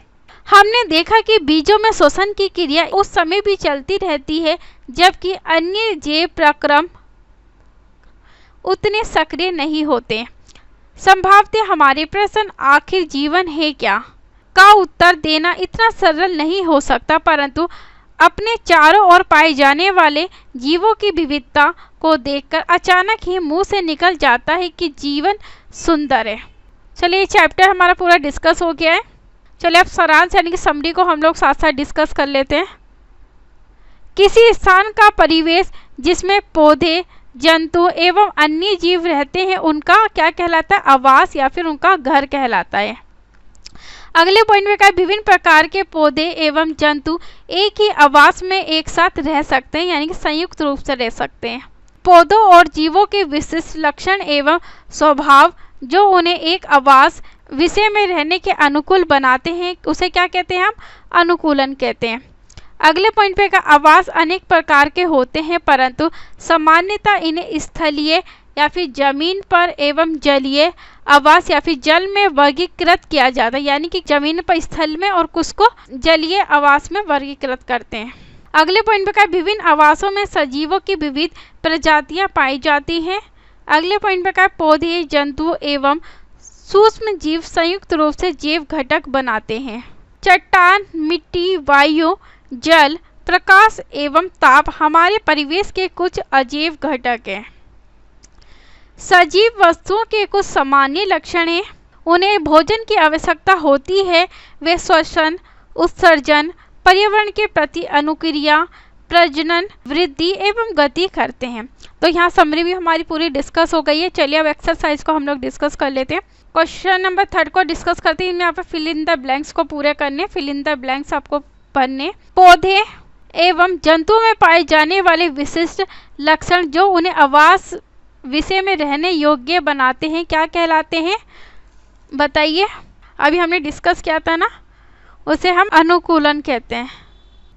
हमने देखा कि बीजों में शोषण की क्रिया उस समय भी चलती रहती है जबकि अन्य जैव प्रक्रम उतने सक्रिय नहीं होते। संभवतः हमारे प्रश्न आखिर जीवन है क्या का उत्तर देना इतना सरल नहीं हो सकता, परंतु अपने चारों ओर पाए जाने वाले जीवों की विविधता को देखकर अचानक ही मुंह से निकल जाता है कि जीवन सुंदर है। चलिए चैप्टर हमारा पूरा डिस्कस हो गया है। चलिए अब सारांश यानी कि समरी को हम लोग साथ साथ डिस्कस कर लेते हैं। किसी स्थान का परिवेश जिसमें पौधे, जंतु एवं अन्य जीव रहते हैं उनका क्या कहलाता है? आवास या फिर उनका घर कहलाता है। अगले पॉइंट में कहा विभिन्न प्रकार के पौधे एवं जंतु एक ही आवास में एक साथ रह सकते हैं यानी कि संयुक्त रूप से रह सकते हैं। पौधों और जीवों के विशिष्ट लक्षण एवं स्वभाव जो उन्हें एक आवास विषय में रहने के अनुकूल बनाते हैं, उसे क्या कहते हैं हम? अनुकूलन कहते हैं। अगले पॉइंट पे का आवास अनेक प्रकार के होते हैं, परंतु सामान्यतः इन्हें स्थलीय या फिर जमीन पर एवं जलीय आवास या फिर जल में वर्गीकृत किया जाता है, यानी कि जमीन पर, स्थल में, और कुछ को जलीय आवास में वर्गीकृत करते हैं। अगले पॉइंट पे का विभिन्न आवासों में सजीवों की विविध प्रजातियां पाई जाती हैं। अगले पॉइंट पे का पौधे, जंतु एवं सूक्ष्म जीव संयुक्त रूप से जैव घटक बनाते हैं। चट्टान, मिट्टी, वायु, जल, प्रकाश एवं ताप हमारे परिवेश के कुछ अजैव घटक हैं। सजीव वस्तुओं के कुछ सामान्य लक्षण हैं। उन्हें भोजन की आवश्यकता होती है। वे श्वसन, उत्सर्जन, पर्यावरण के प्रति अनुक्रिया, प्रजनन, वृद्धि एवं गति करते हैं। तो यहाँ समरी भी हमारी पूरी डिस्कस हो गई है। चलिए अब एक्सरसाइज को हम लोग डिस्कस कर लेते हैं। क्वेश्चन नंबर 3 को डिस्कस करते हैं। यहाँ पर फिल इन द ब्लैंक्स को पूरे करने, फिल इन द ब्लैंक्स आपको पढ़ने। पौधे एवं जंतुओं में पाए जाने वाले विशिष्ट लक्षण जो उन्हें आवास विषय में रहने योग्य बनाते हैं क्या कहलाते हैं? बताइए। अभी हमने डिस्कस किया था ना, उसे हम अनुकूलन कहते हैं।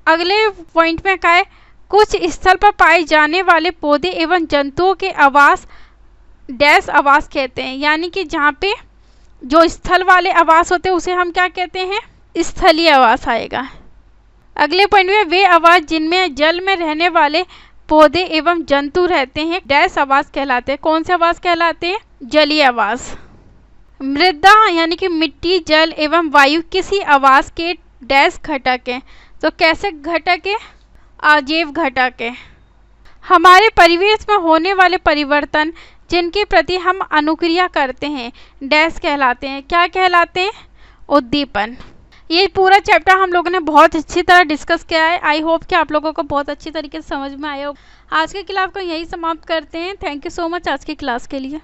अगले पॉइंट में क्या है? कुछ स्थल पर पाए जाने वाले पौधे एवं जंतुओं के आवास डैश आवास कहते हैं, यानी कि जहाँ पे जो स्थल वाले आवास होते हैं उसे हम क्या कहते हैं? स्थलीय आवास आएगा। अगले पॉइंट में वे आवास जिनमें जल में रहने वाले पौधे एवं जंतु रहते हैं डैश आवास कहलाते हैं। कौन से आवास कहलाते हैं? जलीय आवास। मृदा यानी कि मिट्टी, जल एवं वायु किसी आवास के डैश घटक हैं। तो कैसे घटक है? अजैव घटक है। हमारे परिवेश में होने वाले परिवर्तन जिनके प्रति हम अनुक्रिया करते हैं डैश कहलाते हैं। क्या कहलाते हैं? उद्दीपन। ये पूरा चैप्टर हम लोगों ने बहुत अच्छी तरह डिस्कस किया है। आई होप कि आप लोगों को बहुत अच्छी तरीके से समझ में आया हो। आज की क्लास को यही समाप्त करते हैं। थैंक यू सो मच आज की क्लास के लिए।